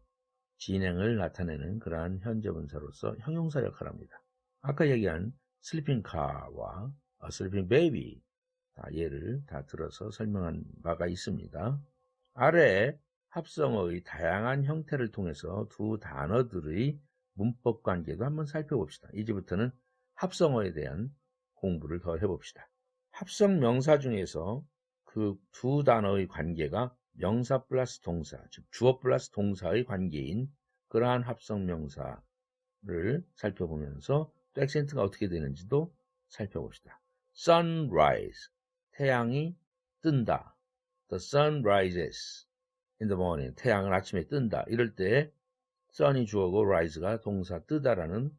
진행을 나타내는 그러한 현재 분사로서 형용사 역할을 합니다. 아까 얘기한 sleeping car와 sleeping baby, 예를 다 들어서 설명한 바가 있습니다. 아래에 합성어의 다양한 형태를 통해서 두 단어들의 문법 관계도 한번 살펴봅시다. 이제부터는 합성어에 대한 공부를 더 해봅시다. 합성 명사 중에서 그 두 단어의 관계가 명사 플러스 동사, 즉 주어 플러스 동사의 관계인 그러한 합성 명사를 살펴보면서 또 액센트가 어떻게 되는지도 살펴봅시다. sunrise, 태양이 뜬다. The sun rises in the morning. 태양은 아침에 뜬다. 이럴 때 sun이 주어고 rise가 동사 뜨다라는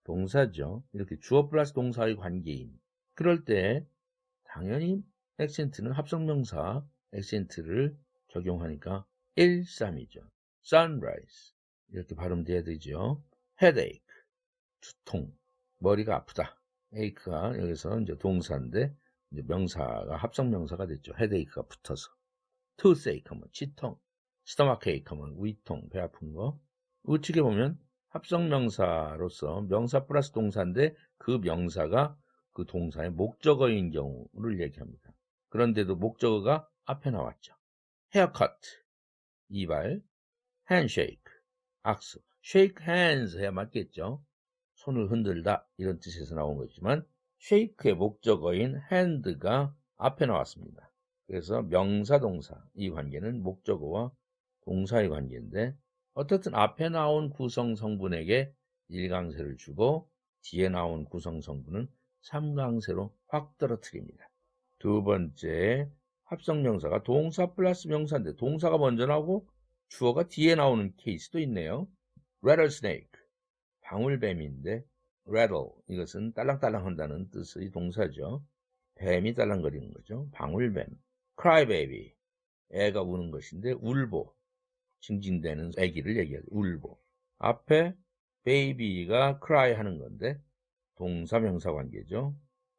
동사죠. 이렇게 주어 플러스 동사의 관계인. 그럴 때 당연히 액센트는 합성명사 액센트를 적용하니까 1, 3이죠. sunrise 이렇게 발음돼야 되죠. headache, 두통, 머리가 아프다. ache가 여기서 이제 동사인데 이제 명사가 합성명사가 됐죠. headache가 붙어서. toothache 하면 치통, stomachache 하면 위통, 배 아픈 거. 우측에 보면 합성명사로서 명사 플러스 동사인데 그 명사가 그 동사의 목적어인 경우를 얘기합니다. 그런데도 목적어가 앞에 나왔죠. haircut, 이발, handshake, 악수, shake hands 해야 맞겠죠. 손을 흔들다 이런 뜻에서 나온 거지만 shake의 목적어인 hand가 앞에 나왔습니다. 그래서 명사 동사 이 관계는 목적어와 동사의 관계인데 어떻든 앞에 나온 구성 성분에게 1강세를 주고 뒤에 나온 구성 성분은 3강세로 확 떨어뜨립니다. 두 번째 합성명사가 동사 플러스 명사인데 동사가 먼저 나오고 주어가 뒤에 나오는 케이스도 있네요. rattlesnake, 방울뱀인데 rattle 이것은 딸랑딸랑 한다는 뜻의 동사죠. 뱀이 딸랑거리는 거죠. 방울뱀. cry baby. 애가 우는 것인데 울보. 징징대는 아기를 얘기하죠. 울보. 앞에 baby가 cry 하는 건데 동사 명사 관계죠.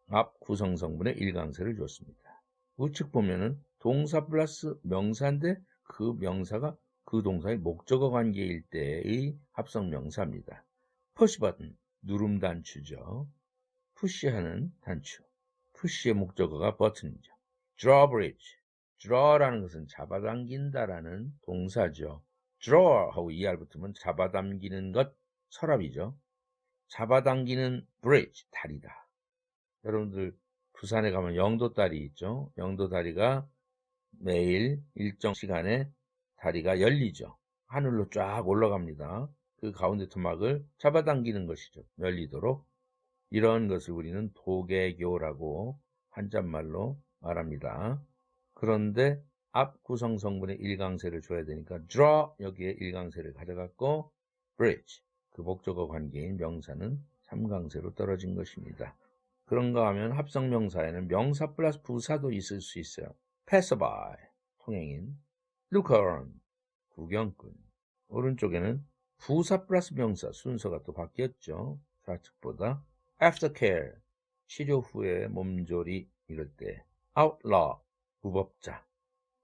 앞 구성성분의 일강세를 줬습니다. 우측 보면은 동사 플러스 명사인데 그 명사가 그 동사의 목적어 관계일 때의 합성 명사입니다. push button, 누름 단추죠. 푸시하는 단추. 푸시의 목적어가 버튼이죠. drawbridge, draw라는 것은 잡아당긴다라는 동사죠. draw 하고 er 붙으면 잡아당기는 것, 서랍이죠. 잡아당기는 bridge, 다리다. 여러분들 부산에 가면 영도다리 있죠. 영도다리가 매일 일정 시간에 다리가 열리죠. 하늘로 쫙 올라갑니다. 그 가운데 토막을 잡아당기는 것이죠. 열리도록. 이런 것을 우리는 도개교라고 한자말로 말합니다. 그런데 앞 구성 성분의 일강세를 줘야 되니까 draw 여기에 일강세를 가져갔고 bridge 그 목적어 관계인 명사는 삼강세로 떨어진 것입니다. 그런가 하면 합성명사에는 명사 플러스 부사도 있을 수 있어요. passerby, 통행인, looker-on, 구경꾼. 오른쪽에는 부사 플러스 명사 순서가 또 바뀌었죠. 좌측보다. aftercare, 치료 후에 몸조리 이럴 때. outlaw, 무법자.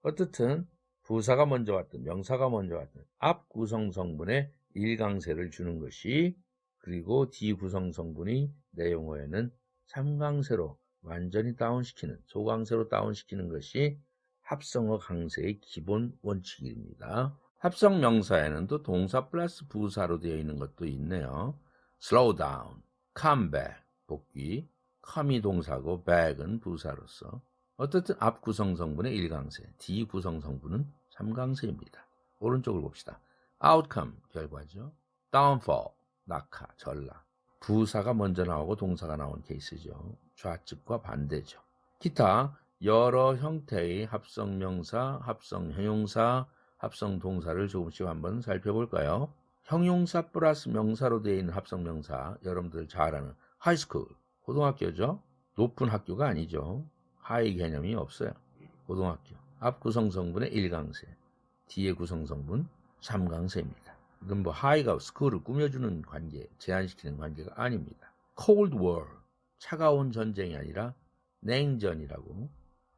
어떻든 부사가 먼저 왔든 명사가 먼저 왔든 앞 구성성분에 일강세를 주는 것이 그리고 뒤 구성성분이 내용어에는 삼강세로 완전히 다운시키는 소강세로 다운시키는 것이 합성어 강세의 기본 원칙입니다. 합성 명사에는 또 동사 플러스 부사로 되어 있는 것도 있네요. slow down, come back, 복귀, come이 동사고 back은 부사로서 어떻든 앞 구성성분의 일강세, 뒤 구성성분은 삼강세입니다. 오른쪽을 봅시다. outcome, 결과죠. downfall, 낙하, 전락. 부사가 먼저 나오고 동사가 나온 케이스죠. 좌측과 반대죠. 기타 여러 형태의 합성명사, 합성형용사, 합성동사를 조금씩 한번 살펴볼까요? 형용사 플러스 명사로 되어 있는 합성명사, 여러분들 잘 아는 하이스쿨, 고등학교죠. 높은 학교가 아니죠. 하이 개념이 없어요. 고등학교. 앞 구성성분의 일강세, 뒤에 구성성분 삼강세입니다. 이건 뭐 하이가 스쿨을 꾸며주는 관계, 제한시키는 관계가 아닙니다. Cold War, 차가운 전쟁이 아니라 냉전이라고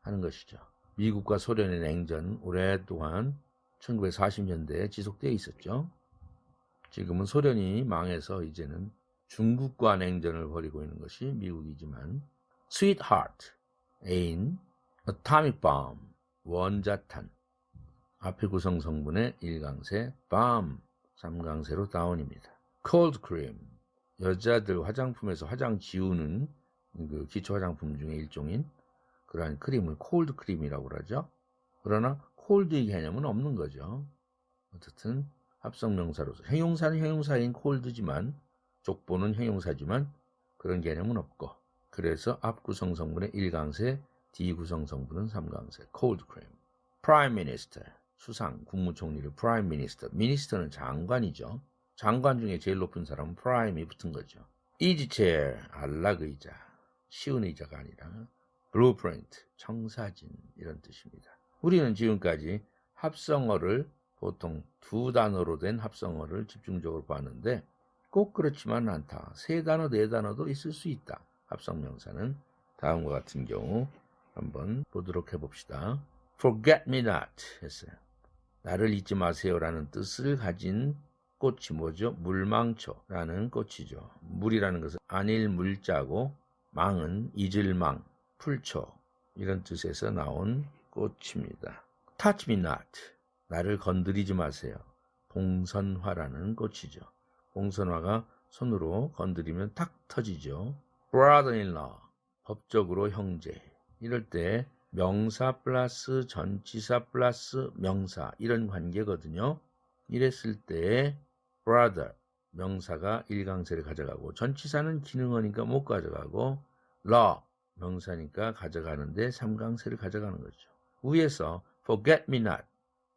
하는 것이죠. 미국과 소련의 냉전 오랫동안 1940년대에 지속되어 있었죠. 지금은 소련이 망해서 이제는 중국과 냉전을 벌이고 있는 것이 미국이지만 Sweetheart, 애인, Atomic Bomb, 원자탄, 앞에 구성 성분의 일강세, bomb, 삼강세로 다운입니다. Cold Cream, 여자들 화장품에서 화장 지우는 그 기초 화장품 중에 일종인 그러한 크림을 cold cream이라고 그러죠. 그러나 cold의 개념은 없는 거죠. 어쨌든 합성명사로서 형용사는 형용사인 cold지만 족보는 형용사지만 그런 개념은 없고 그래서 앞 구성 성분의 일강세, 뒤 구성 성분은 삼강세, cold cream. Prime Minister, 수상, 국무총리를 Prime Minister, Minister는 장관이죠. 장관 중에 제일 높은 사람은 Prime이 붙은 거죠. Easy chair, 안락의자, 쉬운 의자가 아니라 Blueprint, 청사진 이런 뜻입니다. 우리는 지금까지 합성어를 보통 두 단어로 된 합성어를 집중적으로 봤는데 꼭 그렇지만 않다. 세 단어, 네 단어도 있을 수 있다. 합성명사는 다음과 같은 경우 한번 보도록 해봅시다. Forget me not 했어요. 나를 잊지 마세요라는 뜻을 가진 꽃이 뭐죠? 물망초라는 꽃이죠. 물이라는 것은 안일 물자고 망은 잊을 망, 풀초 이런 뜻에서 나온 꽃입니다. Touch me not, 나를 건드리지 마세요. 봉선화라는 꽃이죠. 봉선화가 손으로 건드리면 탁 터지죠. Brother-in-law, 법적으로 형제. 이럴 때 명사 플러스 전치사 플러스 명사 이런 관계거든요. 이랬을 때 brother 명사가 일강세를 가져가고 전치사는 기능어니까 못 가져가고 law 명사니까 가져가는데 삼강세를 가져가는 거죠. 위에서 forget me not,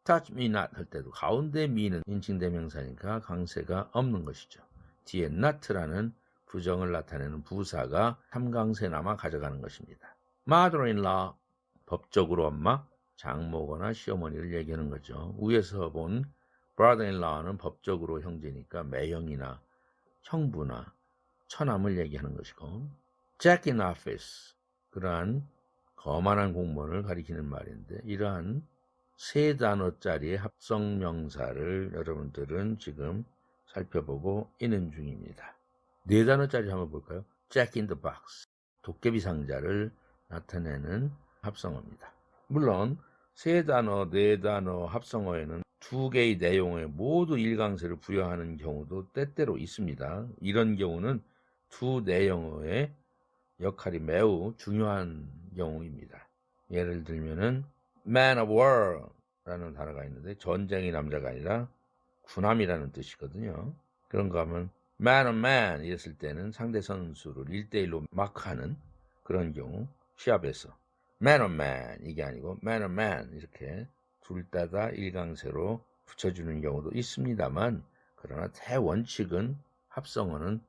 touch me not 할 때도 가운데 me는 인칭대명사니까 강세가 없는 것이죠. 뒤에 not라는 부정을 나타내는 부사가 삼강세나마 가져가는 것입니다. mother-in-law, 법적으로 엄마, 장모거나 시어머니를 얘기하는 거죠. 위에서 본 brother-in-law는 법적으로 형제니까 매형이나 형부나 처남을 얘기하는 것이고, jack in office, 그러한 거만한 공무원을 가리키는 말인데, 이러한 세 단어짜리의 합성명사를 여러분들은 지금 살펴보고 있는 중입니다. 네 단어짜리 한번 볼까요? jack in the box, 도깨비 상자를 나타내는 합성어입니다. 물론 세 단어, 네 단어 합성어에는 두 개의 내용에 모두 일강세를 부여하는 경우도 때때로 있습니다. 이런 경우는 두 내용어의 역할이 매우 중요한 경우입니다. 예를 들면은 man of war라는 단어가 있는데 전쟁의 남자가 아니라 군함이라는 뜻이거든요. 그런 거 하면 man of man 이랬을 때는 상대 선수를 1대1로 마크하는 그런 경우, 시합에서 man of man 이게 아니고 man of man 이렇게 둘 다 일강세로 붙여주는 경우도 있습니다만, 그러나 대원칙은 합성어는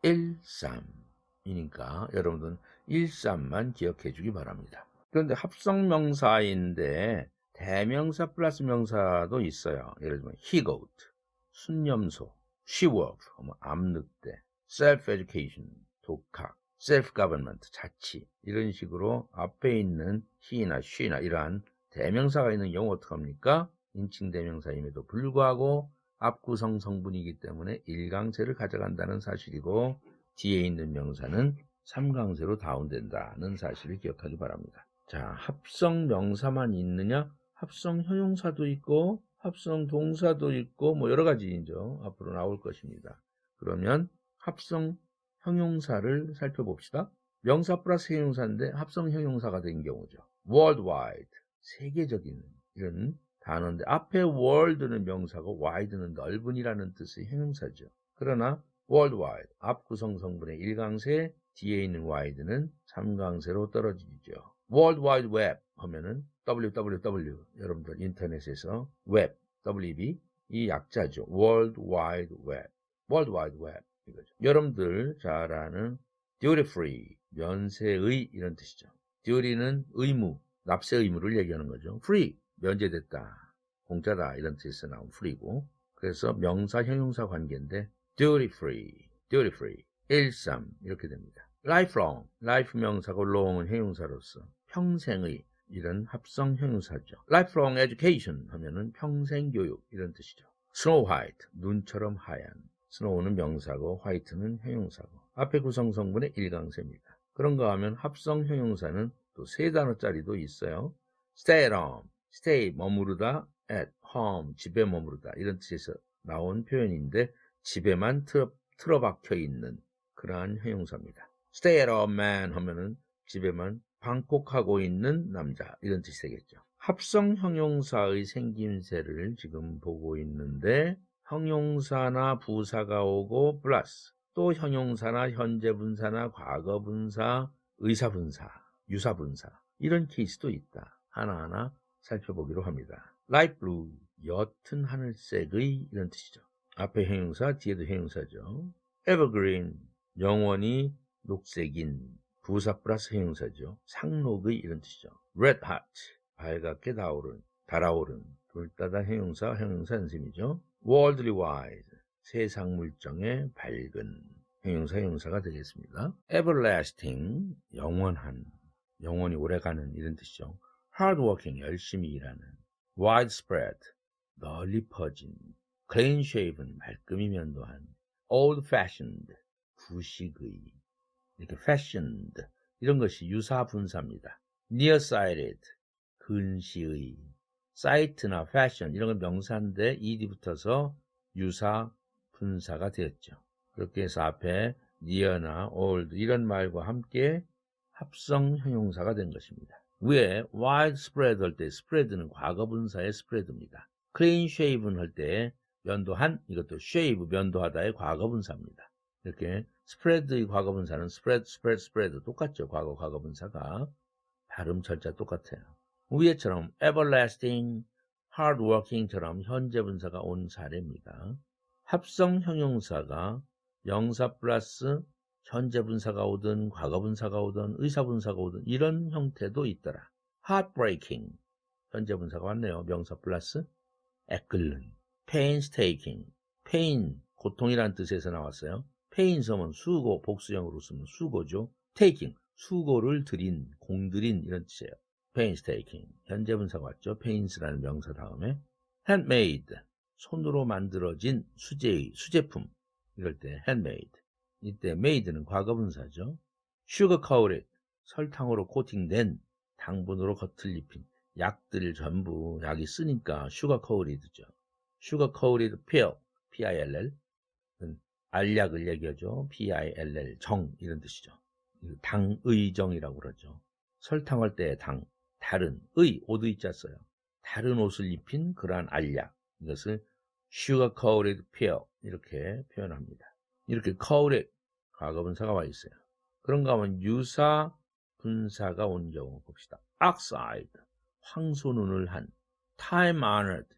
1,3이니까 여러분들은 1,3만 기억해 주기 바랍니다. 그런데 합성명사인데 대명사 플러스 명사도 있어요. 예를 들면 he goat, 순념소, she wolf, 암늑대, self-education, 독학, self-government, 자치, 이런 식으로 앞에 있는 he나 she나 이러한 대명사가 있는 경우 어떡합니까? 인칭 대명사임에도 불구하고 앞구성 성분이기 때문에 1강세를 가져간다는 사실이고, 뒤에 있는 명사는 3강세로 다운된다는 사실을 기억하기 바랍니다. 자, 합성 명사만 있느냐? 합성 형용사도 있고 합성 동사도 있고 뭐 여러 가지죠. 앞으로 나올 것입니다. 그러면 합성 형용사를 살펴봅시다. 명사 플러스 형용사인데 합성 형용사가 된 경우죠. worldwide, 세계적인 이런 단어인데 앞에 world는 명사고 wide는 넓은이라는 뜻의 형용사죠. 그러나 worldwide, 앞 구성 성분의 1강세, 뒤에 있는 wide는 3강세로 떨어지죠. World Wide Web 하면은 www, 여러분들 인터넷에서 web, web, 이 약자죠. World Wide Web, World Wide Web 이거죠. 여러분들 잘 아는 duty free, 면세의 이런 뜻이죠. duty는 의무, 납세 의무를 얘기하는 거죠. free, 면제됐다, 공짜다 이런 뜻에서 나온 free고, 그래서 명사 형용사 관계인데 duty free, 1,3 이렇게 됩니다. lifelong, life 명사고 long은 형용사로서 평생의 이런 합성 형용사죠. lifelong education 하면은 평생 교육 이런 뜻이죠. snow white, 눈처럼 하얀. snow는 명사고 white는 형용사고 앞에 구성 성분의 1강세입니다. 그런가 하면 합성 형용사는 또 세 단어짜리도 있어요. stay at home, stay 머무르다, at home 집에 머무르다 이런 뜻에서 나온 표현인데 집에만 틀어박혀 있는 그러한 형용사입니다. stay at home man 하면은 집에만 방콕하고 있는 남자 이런 뜻이 되겠죠. 합성 형용사의 생김새를 지금 보고 있는데 형용사나 부사가 오고 플러스 또 형용사나 현재분사나 과거분사, 의사분사, 유사분사 이런 케이스도 있다. 하나하나 살펴보기로 합니다. light blue, 옅은 하늘색의 이런 뜻이죠. 앞에 형용사, 뒤에도 형용사죠. evergreen, 영원히 녹색인, 부사 플러스 형용사죠. 상록의 이런 뜻이죠. red hot, 밝게 달아오른, 둘 다 형용사 연습이죠. worldly wise, 세상 물정의 밝은, 형용사가 되겠습니다. everlasting, 영원한, 영원히 오래가는 이런 뜻이죠. hardworking, 열심히 일하는, widespread, 널리 퍼진, clean shaven, 말끔히 면도한, old fashioned, 구식의, 이렇게 fashioned 이런 것이 유사 분사입니다. nearsighted, 근시의, sight나 fashion 이런 건 명사인데 ed 붙어서 유사 분사가 되었죠. 그렇게 해서 앞에 near나 old 이런 말과 함께 합성 형용사가 된 것입니다. 위에 widespread 할 때 spread는 과거 분사의 spread입니다. clean shaven 할 때 면도한, 이것도 shave, 면도하다의 과거분사입니다. 이렇게 spread의 과거분사는 spread 똑같죠. 과거분사가 발음 절자 똑같아요. 위에처럼 everlasting, hardworking처럼 현재분사가 온 사례입니다. 합성 형용사가 명사 플러스 현재 분사가 오든 과거 분사가 오든 의사 분사가 오든 이런 형태도 있더라. heartbreaking, 현재 분사가 왔네요. 명사 플러스 애끓는. painstaking, pain, 고통이란 뜻에서 나왔어요. pain 쓰면 수고, 복수형으로 쓰면 수고죠. taking, 수고를 들인, 공들인 이런 뜻이에요. painstaking, 현재 분사가 왔죠. pains라는 명사 다음에 handmade, 손으로 만들어진 수제의, 수제품, 이럴 때 handmade. 이때 made는 과거 분사죠. sugar coated, 설탕으로 코팅된, 당분으로 겉을 입힌, 약들 전부 약이 쓰니까 sugar coated죠. sugar coated pill, P-I-L-L, 알약을 얘기하죠. P-I-L-L, 정 이런 뜻이죠. 당의정이라고 그러죠. 설탕할 때 당, 다른, 의, 옷 의자 써요. 다른 옷을 입힌 그러한 알약, 이것을 sugar coated pill 이렇게 표현합니다. 이렇게 coated, 과거분사가 와 있어요. 그런가 하면 유사 분사가 온 경우 봅시다. oxide, 황소눈을 한, time honored,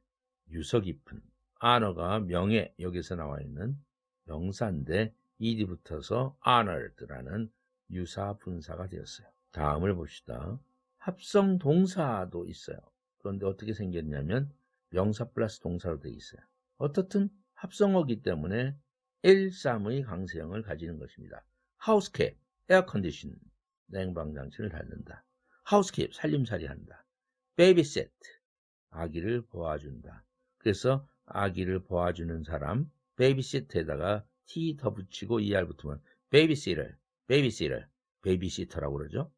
유서 깊은, honor가 명예, 여기서 나와 있는 명사인데 ed이 붙어서 honored라는 유사 분사가 되었어요. 다음을 봅시다. 합성 동사도 있어요. 그런데 어떻게 생겼냐면 명사 플러스 동사로 되어 있어요. 어떻든 합성어기 때문에 1, 3의 강세형을 가지는 것입니다. housekeep, 에어컨디션, 냉방장치를 닫는다. housekeep, 살림살이 한다. babysit, 아기를 보아준다. 그래서 아기를 보아주는 사람, babysit에다가 t 더 붙이고 er 붙으면 babysitter, babysitter, babysitter라고 그러죠.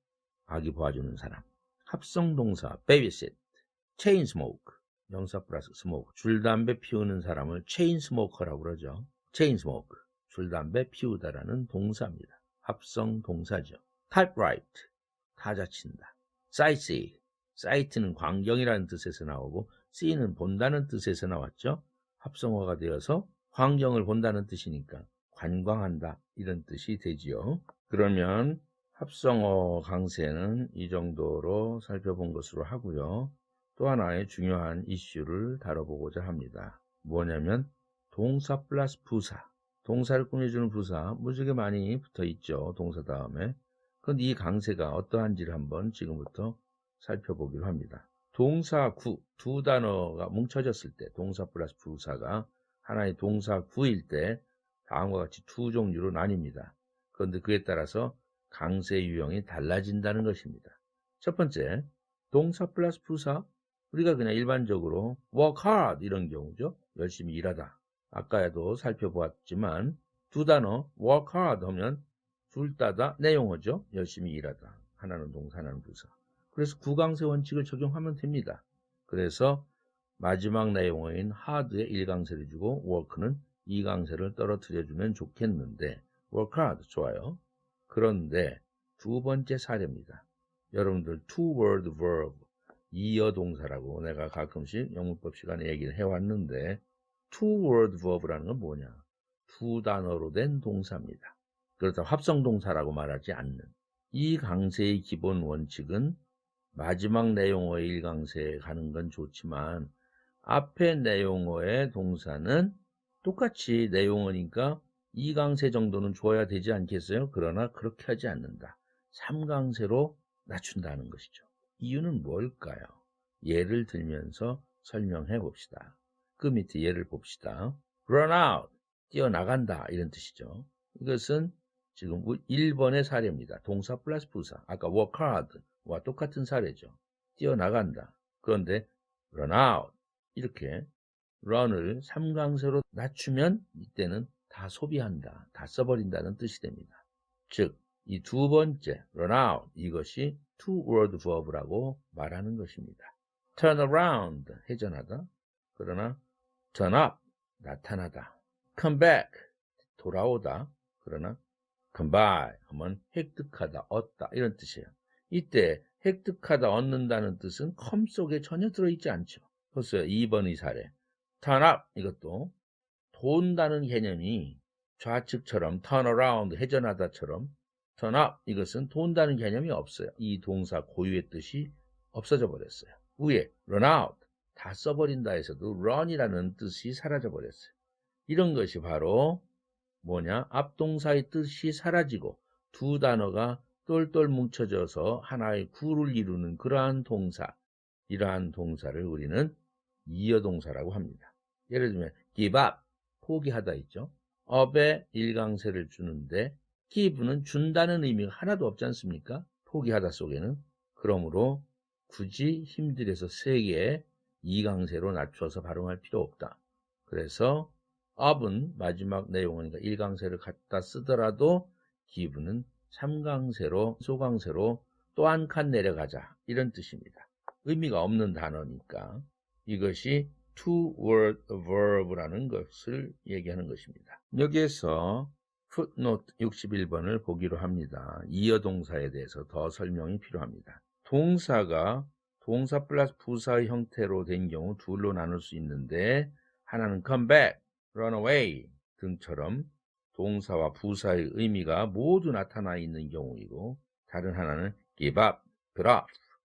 아기 보아주는 사람. 합성동사 babysit, chain smoke, 명사 플러스 smoke, 줄담배 피우는 사람을 chain smoker라고 그러죠. chain smoke, 줄담배 피우다라는 동사입니다. 합성동사죠. typewrite, 타자친다. sightsee, sight는 광경이라는 뜻에서 나오고 see는 본다는 뜻에서 나왔죠. 합성어가 되어서 광경을 본다는 뜻이니까 관광한다 이런 뜻이 되지요. 그러면 합성어 강세는 이 정도로 살펴본 것으로 하고요. 또 하나의 중요한 이슈를 다뤄보고자 합니다. 뭐냐면 동사 플러스 부사, 동사를 꾸며주는 부사 무지개 많이 붙어 있죠. 동사 다음에. 그런데 이 강세가 어떠한지를 한번 지금부터 살펴보기로 합니다. 동사구, 두 단어가 뭉쳐졌을 때 동사 플러스 부사가 하나의 동사구일 때 다음과 같이 두 종류로 나뉩니다. 그런데 그에 따라서 강세 유형이 달라진다는 것입니다. 첫 번째, 동사 플러스 부사, 우리가 그냥 일반적으로 work hard 이런 경우죠. 열심히 일하다. 아까도 살펴보았지만 두 단어 work hard 하면 둘 다 내용어죠. 열심히 일하다. 하나는 동사, 하나는 부사. 그래서 구강세 원칙을 적용하면 됩니다. 그래서 마지막 내용어인 hard에 1강세를 주고 work는 2강세를 떨어뜨려주면 좋겠는데 work hard 좋아요. 그런데 두 번째 사례입니다. 여러분들 two word verb, 이어 동사라고 내가 가끔씩 영문법 시간에 얘기를 해왔는데 two word verb라는 건 뭐냐? 두 단어로 된 동사입니다. 그렇다고 합성동사라고 말하지 않는. 이 강세의 기본 원칙은 마지막 내용어의 1강세에 가는 건 좋지만 앞에 내용어의 동사는 똑같이 내용어니까 2강세 정도는 줘야 되지 않겠어요? 그러나 그렇게 하지 않는다. 3강세로 낮춘다는 것이죠. 이유는 뭘까요? 예를 들면서 설명해 봅시다. 그 밑에 예를 봅시다. run out, 뛰어나간다 이런 뜻이죠. 이것은 지금 1번의 사례입니다. 동사 플러스 부사, 아까 work hard와 똑같은 사례죠. 뛰어나간다. 그런데 run out, 이렇게 run을 3강세로 낮추면 이때는 다 소비한다, 다 써버린다는 뜻이 됩니다. 즉, 이 두 번째 run out, 이것이 two word verb라고 말하는 것입니다. turn around, 회전하다. 그러나 turn up, 나타나다. come back, 돌아오다. 그러나 come by 하면 획득하다, 얻다 이런 뜻이에요. 이때 획득하다, 얻는다는 뜻은 come 속에 전혀 들어있지 않죠. 보세요. 2번의 사례. turn up, 이것도 돈다는 개념이 좌측처럼 turn around, 회전하다처럼 turn up, 이것은 돈다는 개념이 없어요. 이 동사 고유의 뜻이 없어져 버렸어요. 위에 run out, 다 써버린다 해서도 run이라는 뜻이 사라져 버렸어요. 이런 것이 바로 뭐냐? 앞동사의 뜻이 사라지고 두 단어가 똘똘 뭉쳐져서 하나의 구를 이루는 그러한 동사, 이러한 동사를 우리는 이어동사라고 합니다. 예를 들면 give up, 포기하다 있죠. up에 일강세를 주는데 give는 준다는 의미가 하나도 없지 않습니까? 포기하다 속에는. 그러므로 굳이 힘들여서 세 개의 이강세로 낮춰서 발음할 필요 없다. 그래서 up은 마지막 내용이니까 일강세를 갖다 쓰더라도 give는 삼강세로, 소강세로 또 한 칸 내려가자, 이런 뜻입니다. 의미가 없는 단어니까 이것이 two-word verb라는 것을 얘기하는 것입니다. 여기에서 footnote 61번을 보기로 합니다. 이어동사에 대해서 더 설명이 필요합니다. 동사가 동사 플러스 부사의 형태로 된 경우 둘로 나눌 수 있는데, 하나는 come back, run away 등처럼 동사와 부사의 의미가 모두 나타나 있는 경우이고, 다른 하나는 give up,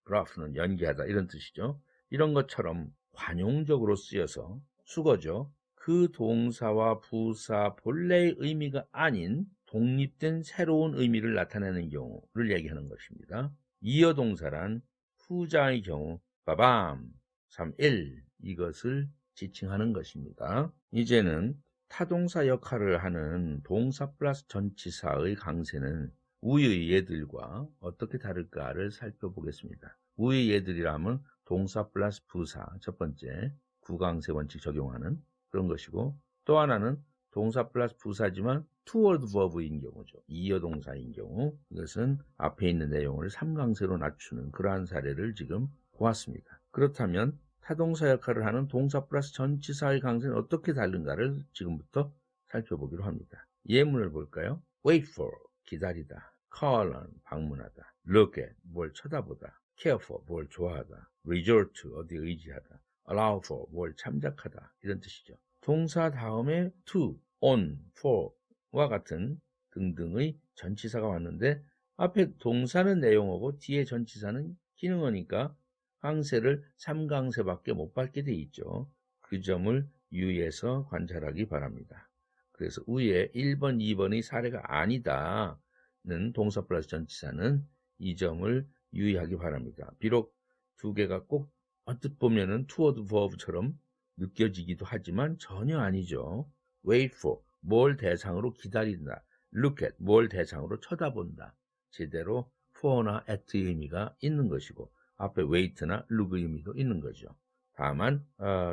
gruff는 연기하다, 이런 뜻이죠. 이런 것처럼 관용적으로 쓰여서 수거죠. 그 동사와 부사 본래의 의미가 아닌 독립된 새로운 의미를 나타내는 경우를 얘기하는 것입니다. 이어동사란 후자의 경우 빠밤, 3일 이것을 지칭하는 것입니다. 이제는 타동사 역할을 하는 동사 플러스 전치사의 강세는 우의 예들과 어떻게 다를까를 살펴보겠습니다. 우의 예들이라면 동사 플러스 부사, 첫 번째 구강세 원칙 적용하는 그런 것이고, 또 하나는 동사 플러스 부사지만 two-word verb인 경우죠. 이어동사인 경우, 이것은 앞에 있는 내용을 삼강세로 낮추는 그러한 사례를 지금 보았습니다. 그렇다면 타동사 역할을 하는 동사 플러스 전치사의 강세는 어떻게 다른가를 지금부터 살펴보기로 합니다. 예문을 볼까요? wait for, 기다리다. call on, 방문하다. look at, 뭘 쳐다보다. care for, 뭘 좋아하다. resort to, 어디 의지하다. allow for, 뭘 참작하다, 이런 뜻이죠. 동사 다음에 to, on, for와 같은 등등의 전치사가 왔는데, 앞에 동사는 내용어고 뒤에 전치사는 기능어니까 강세를 3강세밖에 못 받게 돼 있죠. 그 점을 유의해서 관찰하기 바랍니다. 그래서 위에 1번, 2번의 사례가 아니다는 동사 플러스 전치사는 이 점을 유의하기 바랍니다. 비록 두 개가 꼭 언뜻 보면은 two-word verb처럼 느껴지기도 하지만 전혀 아니죠. wait for, 뭘 대상으로 기다린다. look at, 뭘 대상으로 쳐다본다. 제대로 for나 at의 의미가 있는 것이고, 앞에 wait나 look의 의미도 있는 거죠. 다만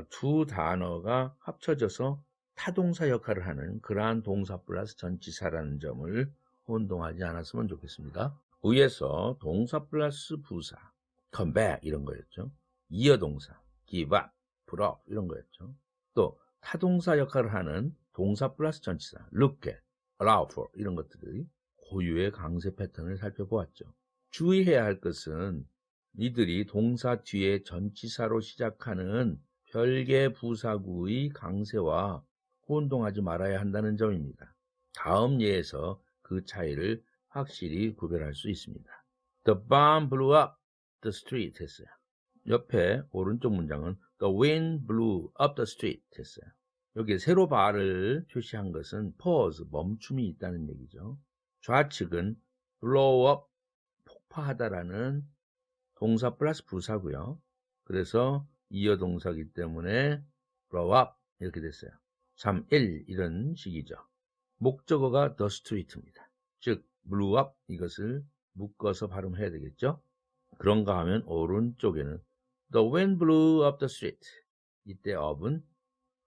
두 단어가 합쳐져서 타동사 역할을 하는 그러한 동사 플러스 전치사라는 점을 혼동하지 않았으면 좋겠습니다. 위에서 동사 플러스 부사, come back 이런 거였죠. 이어동사, give up, put off 이런 거였죠. 또 타동사 역할을 하는 동사 플러스 전치사, look at, allow for 이런 것들의 고유의 강세 패턴을 살펴보았죠. 주의해야 할 것은 이들이 동사 뒤에 전치사로 시작하는 별개 부사구의 강세와 혼동하지 말아야 한다는 점입니다. 다음 예에서 그 차이를 확실히 구별할 수 있습니다. The bomb blew up the street 했어요. 옆에 오른쪽 문장은 The wind blew up the street 했어요. 여기에 세로 발을 표시한 것은 pause, 멈춤이 있다는 얘기죠. 좌측은 blow up, 폭파하다라는 동사 플러스 부사고요. 그래서 이어동사이기 때문에 blow up 이렇게 됐어요. 3, 1 이런 식이죠. 목적어가 the street입니다. 즉 blew up 이것을 묶어서 발음해야 되겠죠. 그런가 하면 오른쪽에는 the wind blew up the street. 이때 up은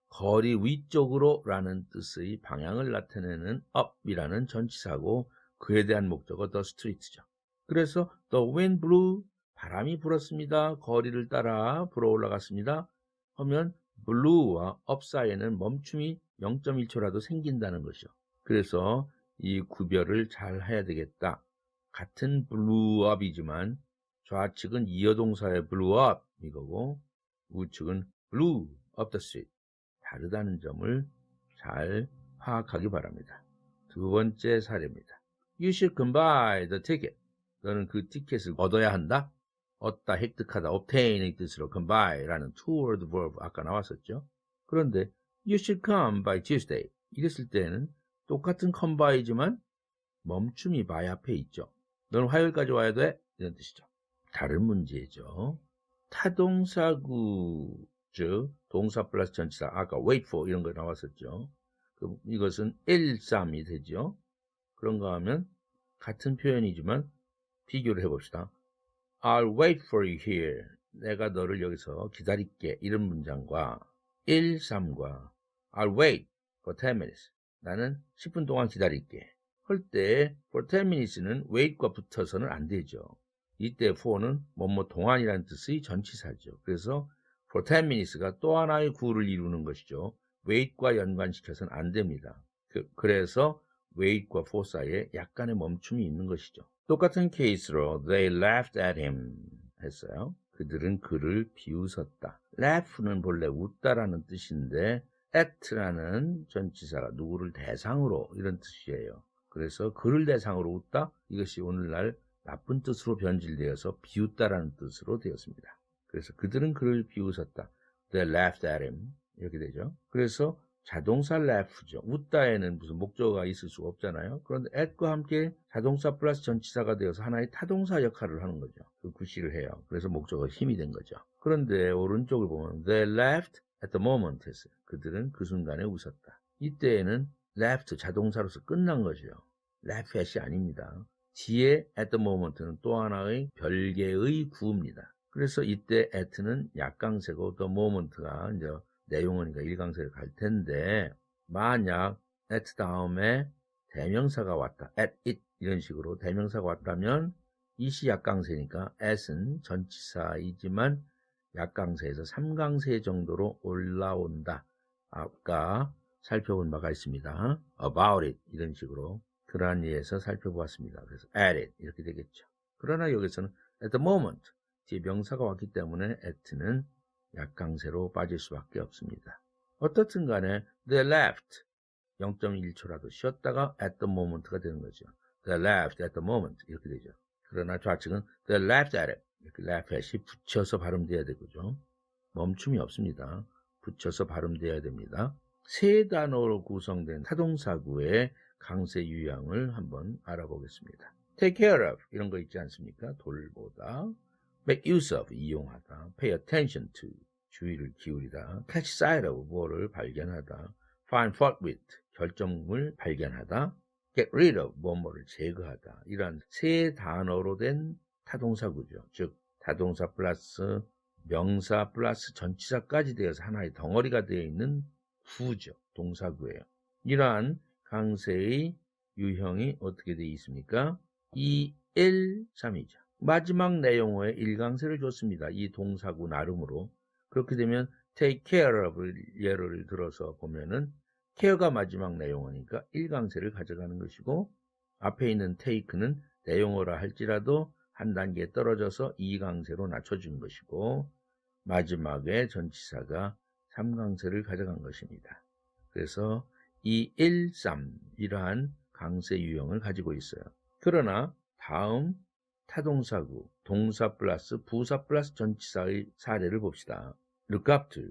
거리 위쪽으로 라는 뜻의 방향을 나타내는 up이라는 전치사고, 그에 대한 목적어 the street죠. 그래서 the wind blew, 바람이 불었습니다. 거리를 따라 불어 올라갔습니다. 하면 blue와 up 사이에는 멈춤이 0.1초라도 생긴다는 것이죠. 그래서 이 구별을 잘 해야 되겠다. 같은 blew up이지만 좌측은 이어동사의 blew up 이거고 우측은 blew up the street, 다르다는 점을 잘 파악하기 바랍니다. 두 번째 사례입니다. You should come buy the ticket. 너는 그 티켓을 얻어야 한다. 얻다, 획득하다, obtain의 뜻으로 come buy라는 two-word verb 아까 나왔었죠. 그런데 you should come by Tuesday 이랬을 때는 똑같은 컴바이지만 멈춤이 by 앞에 있죠. 너는 화요일까지 와야 돼? 이런 뜻이죠. 다른 문제죠. 타동사구, 즉 동사 플러스 전치사, 아까 wait for 이런 거 나왔었죠. 이것은 1, 3이 되죠. 그런가 하면 같은 표현이지만 비교를 해봅시다. I'll wait for you here. 내가 너를 여기서 기다릴게. 이런 문장과 1, 3과 I'll wait for 10 minutes. 나는 10분 동안 기다릴게. 할 때 for 10 minutes는 wait과 붙어서는 안 되죠. 이때 for는 뭐뭐 동안이라는 뜻의 전치사죠. 그래서 for 10 minutes가 또 하나의 구를 이루는 것이죠. wait과 연관시켜서는 안 됩니다. 그래서 wait과 for 사이에 약간의 멈춤이 있는 것이죠. 똑같은 케이스로 they laughed at him 했어요. 그들은 그를 비웃었다. laugh는 본래 웃다라는 뜻인데 at라는 전치사가 누구를 대상으로 이런 뜻이에요. 그래서 그를 대상으로 웃다? 이것이 오늘날 나쁜 뜻으로 변질되어서 비웃다라는 뜻으로 되었습니다. 그래서 그들은 그를 비웃었다. They laughed at him. 이렇게 되죠. 그래서 자동사 laugh죠. 웃다에는 무슨 목적어가 있을 수가 없잖아요. 그런데 at과 함께 자동사 플러스 전치사가 되어서 하나의 타동사 역할을 하는 거죠. 그 구실을 해요. 그래서 목적어 힘이 된 거죠. 그런데 오른쪽을 보면 they laughed at the moment 했어요. 그들은 그 순간에 웃었다. 이때에는 laughed 자동사로서 끝난 거죠. laugh at이 아닙니다. 뒤에 at the moment는 또 하나의 별개의 구입니다. 그래서 이때 at는 약강세고 the moment가 이제 내용어니까 일강세를 갈 텐데 만약 at 다음에 대명사가 왔다. at it 이런 식으로 대명사가 왔다면 it이 약강세니까 at은 전치사이지만 약강세에서 3강세 정도로 올라온다. 아까 살펴본 바가 있습니다. about it 이런 식으로 그러한 예에서 살펴보았습니다. 그래서 at it 이렇게 되겠죠. 그러나 여기서는 at the moment 뒤에 명사가 왔기 때문에 at는 약강세로 빠질 수밖에 없습니다. 어떻든 간에 they laughed 0.1초라도 쉬었다가 at the moment가 되는 거죠. they laughed at the moment 이렇게 되죠. 그러나 좌측은 they laughed at it 이렇게 laugh at이 붙여서 발음돼야 되죠. 멈춤이 없습니다. 붙여서 발음돼야 됩니다. 세 단어로 구성된 타동사구의 강세 유형을 한번 알아보겠습니다. take care of 이런 거 있지 않습니까? 돌보다 make use of 이용하다, pay attention to 주의를 기울이다, catch sight of 뭐를 발견하다, find fault with 결점을 발견하다, get rid of 뭐뭐를 제거하다 이러한 세 단어로 된 타동사구죠. 즉 타동사 플러스 명사 플러스 전치사까지 되어서 하나의 덩어리가 되어 있는 구죠. 동사구예요. 이러한 강세의 유형이 어떻게 되어 있습니까? 2, 1, 3이죠. 마지막 내용어에 일강세를 줬습니다. 이 동사구 나름으로. 그렇게 되면 take care of 예를 들어서 보면은 care가 마지막 내용어니까 일강세를 가져가는 것이고 앞에 있는 take는 내용어라 할지라도 한 단계 떨어져서 이강세로 낮춰준 것이고 마지막에 전치사가 3강세를 가져간 것입니다. 그래서 2, 1, 3 이러한 강세 유형을 가지고 있어요. 그러나 다음 타동사구, 동사 플러스 부사 플러스 전치사의 사례를 봅시다. look up to,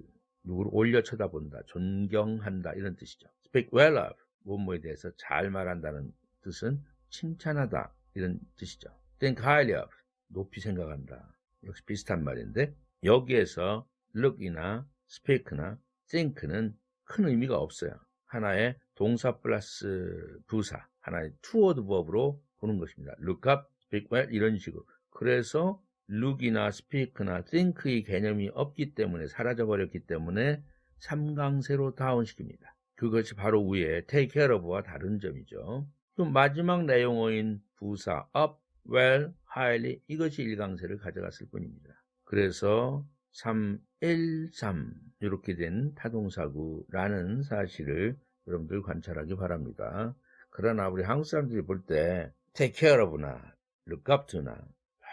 누구를 올려 쳐다본다, 존경한다 이런 뜻이죠. speak well of, 뭐뭐에 대해서 잘 말한다는 뜻은 칭찬하다 이런 뜻이죠. think highly of, 높이 생각한다. 역시 비슷한 말인데 여기에서 look이나 speak나 think는 큰 의미가 없어요. 하나의 동사 플러스 부사, 하나의 투워드 버브로 보는 것입니다. look up, speak well 이런 식으로. 그래서 look이나 speak나 think의 개념이 없기 때문에 사라져버렸기 때문에 3강세로 다운시킵니다. 그것이 바로 위에 take care of와 다른 점이죠. 그럼 마지막 내용어인 부사 up, well, highly 이것이 1강세를 가져갔을 뿐입니다. 그래서 3, 1, 3 이렇게 된 타동사구라는 사실을 여러분들 관찰하기 바랍니다. 그러나 우리 한국 사람들이 볼 때 take care of나 look up to나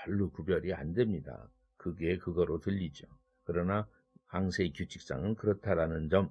별로 구별이 안 됩니다. 그게 그거로 들리죠. 그러나 강세의 규칙상은 그렇다라는 점,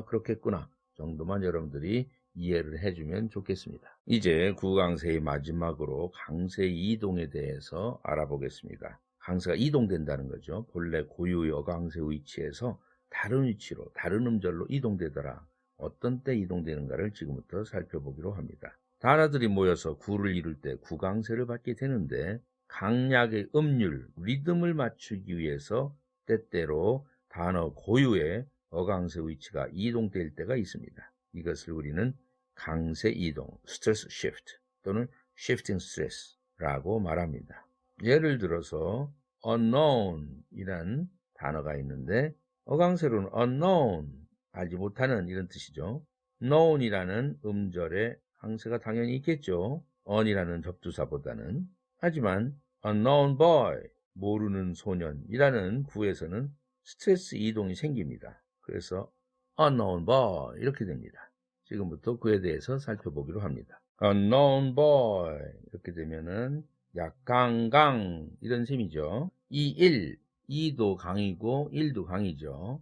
그렇겠구나 정도만 여러분들이 이해를 해주면 좋겠습니다. 이제 구강세의 마지막으로 강세 이동에 대해서 알아보겠습니다. 강세가 이동된다는 거죠. 본래 고유의 어강세 위치에서 다른 위치로, 다른 음절로 이동되더라. 어떤 때 이동되는가를 지금부터 살펴보기로 합니다. 단어들이 모여서 구를 이룰 때 구강세를 받게 되는데 강약의 음률, 리듬을 맞추기 위해서 때때로 단어 고유의 어강세 위치가 이동될 때가 있습니다. 이것을 우리는 강세 이동, 스트레스 시프트 또는 shifting stress라고 말합니다. 예를 들어서 unknown 이란 단어가 있는데 어강세로는 unknown, 알지 못하는 이런 뜻이죠. known이라는 음절에 강세가 당연히 있겠죠. on이라는 접두사보다는. 하지만 unknown boy, 모르는 소년이라는 구에서는 스트레스 이동이 생깁니다. 그래서 unknown boy 이렇게 됩니다. 지금부터 그에 대해서 살펴보기로 합니다. unknown boy 이렇게 되면은 약강강 이런 셈이죠. 이 2도 강이고 1도 강이죠.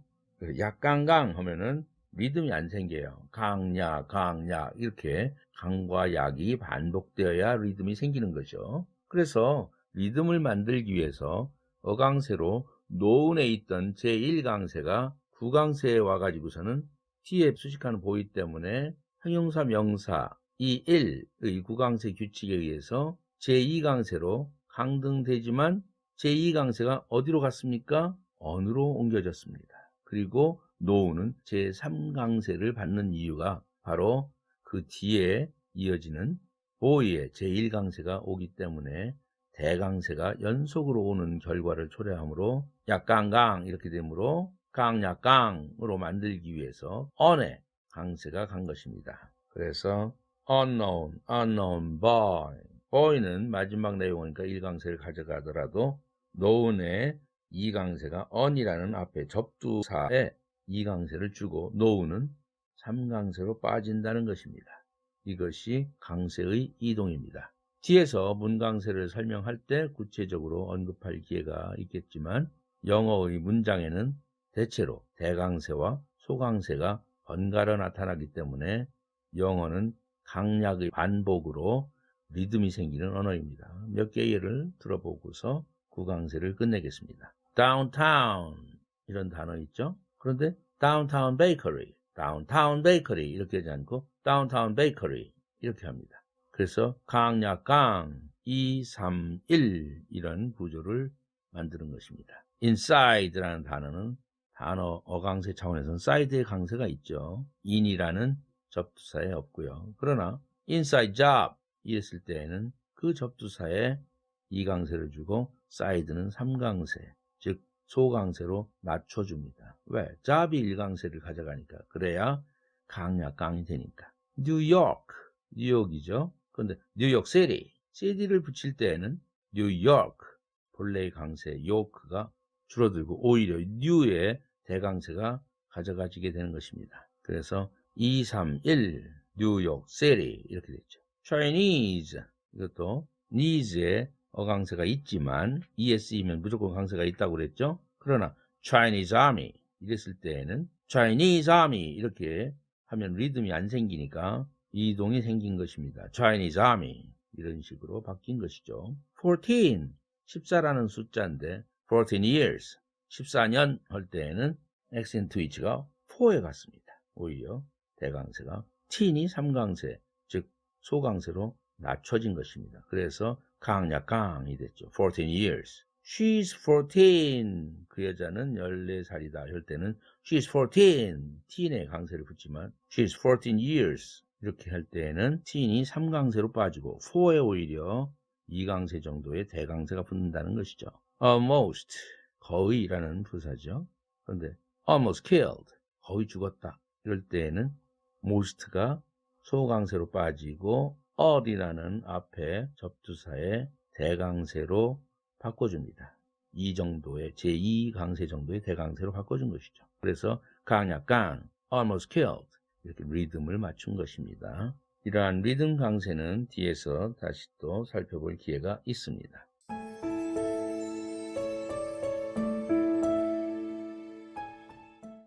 약강강 하면은 리듬이 안 생겨요. 강약, 강약 이렇게 강과 약이 반복되어야 리듬이 생기는 거죠. 그래서 리듬을 만들기 위해서 어강세로 노은에 있던 제1강세가 9강세에 와가지고서는 뒤에 수식하는 보이 때문에 형용사 명사 이 1의 9강세 규칙에 의해서 제2강세로 강등되지만 제2강세가 어디로 갔습니까? 언으로 옮겨졌습니다. 그리고 노우는 제3강세를 받는 이유가 바로 그 뒤에 이어지는 보이의 제1강세가 오기 때문에 대강세가 연속으로 오는 결과를 초래하므로 약강강 이렇게 되므로 강약강으로 만들기 위해서 언의 강세가 간 것입니다. 그래서 unknown boy, boy는 마지막 내용이니까 1강세를 가져가더라도 known의 2강세가 on이라는 앞에 접두사에 2강세를 주고 know는 3강세로 빠진다는 것입니다. 이것이 강세의 이동입니다. 뒤에서 문강세를 설명할 때 구체적으로 언급할 기회가 있겠지만 영어의 문장에는 대체로 대강세와 소강세가 번갈아 나타나기 때문에 영어는 강약의 반복으로 리듬이 생기는 언어입니다. 몇 개의 예를 들어보고서 구강세를 끝내겠습니다. downtown 이런 단어 있죠? 그런데 downtown bakery 이렇게 하지 않고 downtown bakery 이렇게 합니다. 그래서 강약강 2, 3, 1 이런 구조를 만드는 것입니다. inside라는 단어는 단어 어강세 차원에서는 side의 강세가 있죠. in이라는 접두사에 없고요. 그러나 inside job 이랬을 때에는 그 접두사에 2강세를 주고 side는 3강세, 즉 소강세로 낮춰줍니다. 왜? job이 1강세를 가져가니까. 그래야 강약강이 되니까. 뉴욕이죠. 그런데 뉴욕 city를 붙일 때에는 뉴욕, 본래의 강세 요크가 줄어들고 오히려 뉴의 대강세가 가져가지게 되는 것입니다. 그래서 2, 3, 1 뉴욕 시티 이렇게 됐죠. Chinese 이것도 needs에 어강세가 있지만 ES이면 무조건 강세가 있다고 그랬죠. 그러나 Chinese Army 이랬을 때에는 Chinese Army 이렇게 하면 리듬이 안 생기니까 이동이 생긴 것입니다. Chinese Army 이런 식으로 바뀐 것이죠. 14라는 숫자인데 14 years 14년 할 때에는 액센트 위치가 4에 갔습니다. 오히려 대강세가 teen이 3강세 즉 소강세로 낮춰진 것입니다. 그래서 강약강이 됐죠. 14 years. She's 14. 그 여자는 14살이다 할 때는 She's 14. teen에 강세를 붙지만 She's 14 years. 이렇게 할 때에는 teen이 3강세로 빠지고 4에 오히려 2강세 정도의 대강세가 붙는다는 것이죠. Almost. 거의라는 부사죠. 그런데 almost killed. 거의 죽었다. 이럴 때에는 most가 소강세로 빠지고 all이라는 앞에 접두사에 대강세로 바꿔줍니다. 이 정도의 제2강세 정도의 대강세로 바꿔준 것이죠. 그래서 강약강, almost killed 이렇게 리듬을 맞춘 것입니다. 이러한 리듬 강세는 뒤에서 다시 또 살펴볼 기회가 있습니다.